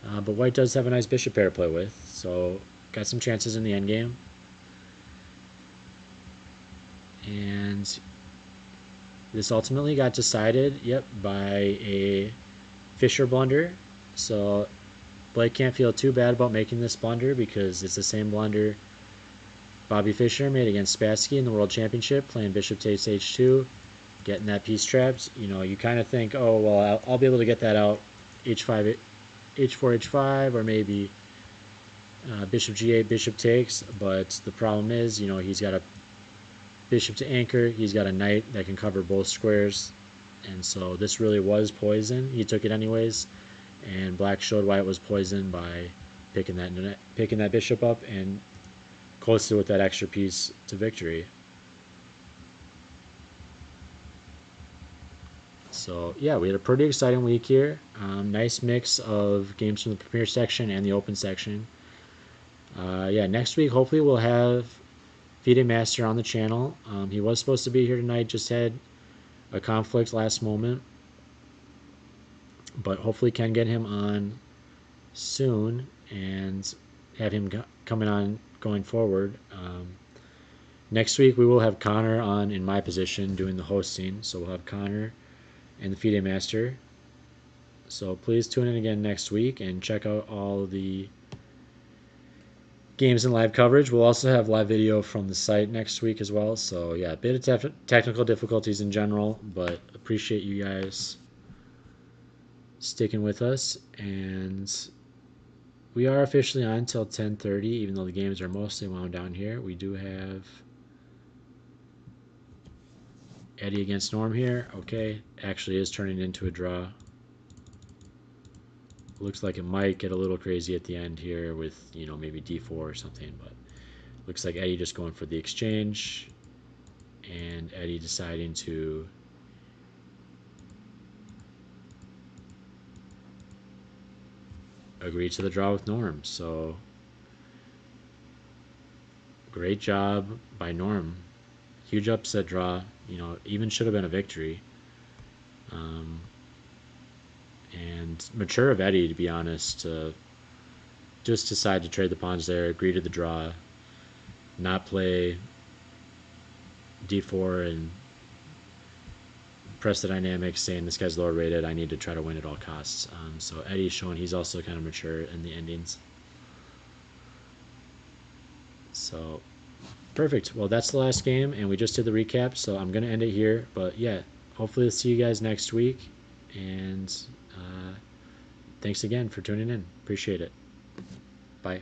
But White does have a nice bishop pair to play with, so got some chances in the endgame. And this ultimately got decided, by a Fischer blunder. So Blake can't feel too bad about making this blunder because it's the same blunder Bobby Fischer made against Spassky in the World Championship, playing bishop takes h2, getting that piece trapped. You kind of think, oh, well, I'll be able to get that out h5, h4, h5, or maybe bishop g8, bishop takes. But the problem is, he's got a bishop to anchor. He's got a knight that can cover both squares. And so this really was poison. He took it anyways. And Black showed why it was poison by picking that bishop up and closed it with that extra piece to victory. So yeah, we had a pretty exciting week here. Nice mix of games from the Premier section and the Open section. Next week hopefully we'll have FIDE Master on the channel. He was supposed to be here tonight, just had a conflict last moment, but hopefully can get him on soon and have him coming on going forward. Next week we will have Connor on in my position doing the hosting, so we'll have Connor and the FIDE Master. So please tune in again next week and check out all the games and live coverage. We'll also have live video from the site next week as well. So yeah, a bit of technical difficulties in general, but appreciate you guys sticking with us. And we are officially on until 10:30, even though the games are mostly wound down here. We do have Eddie against Norm here. Okay, actually is turning into a draw. Looks like it might get a little crazy at the end here with, maybe d4 or something, but looks like Eddie just going for the exchange and Eddie deciding to agree to the draw with Norm. So great job by Norm. Huge upset draw, even should have been a victory. And mature of Eddie, to be honest, to just decide to trade the pawns there, agree to the draw, not play d4 and press the dynamics, saying this guy's lower rated, I need to try to win at all costs. So Eddie's showing he's also kind of mature in the endings. So perfect. Well, that's the last game, and we just did the recap, so I'm going to end it here. But yeah, hopefully I'll see you guys next week, and thanks again for tuning in. Appreciate it. Bye.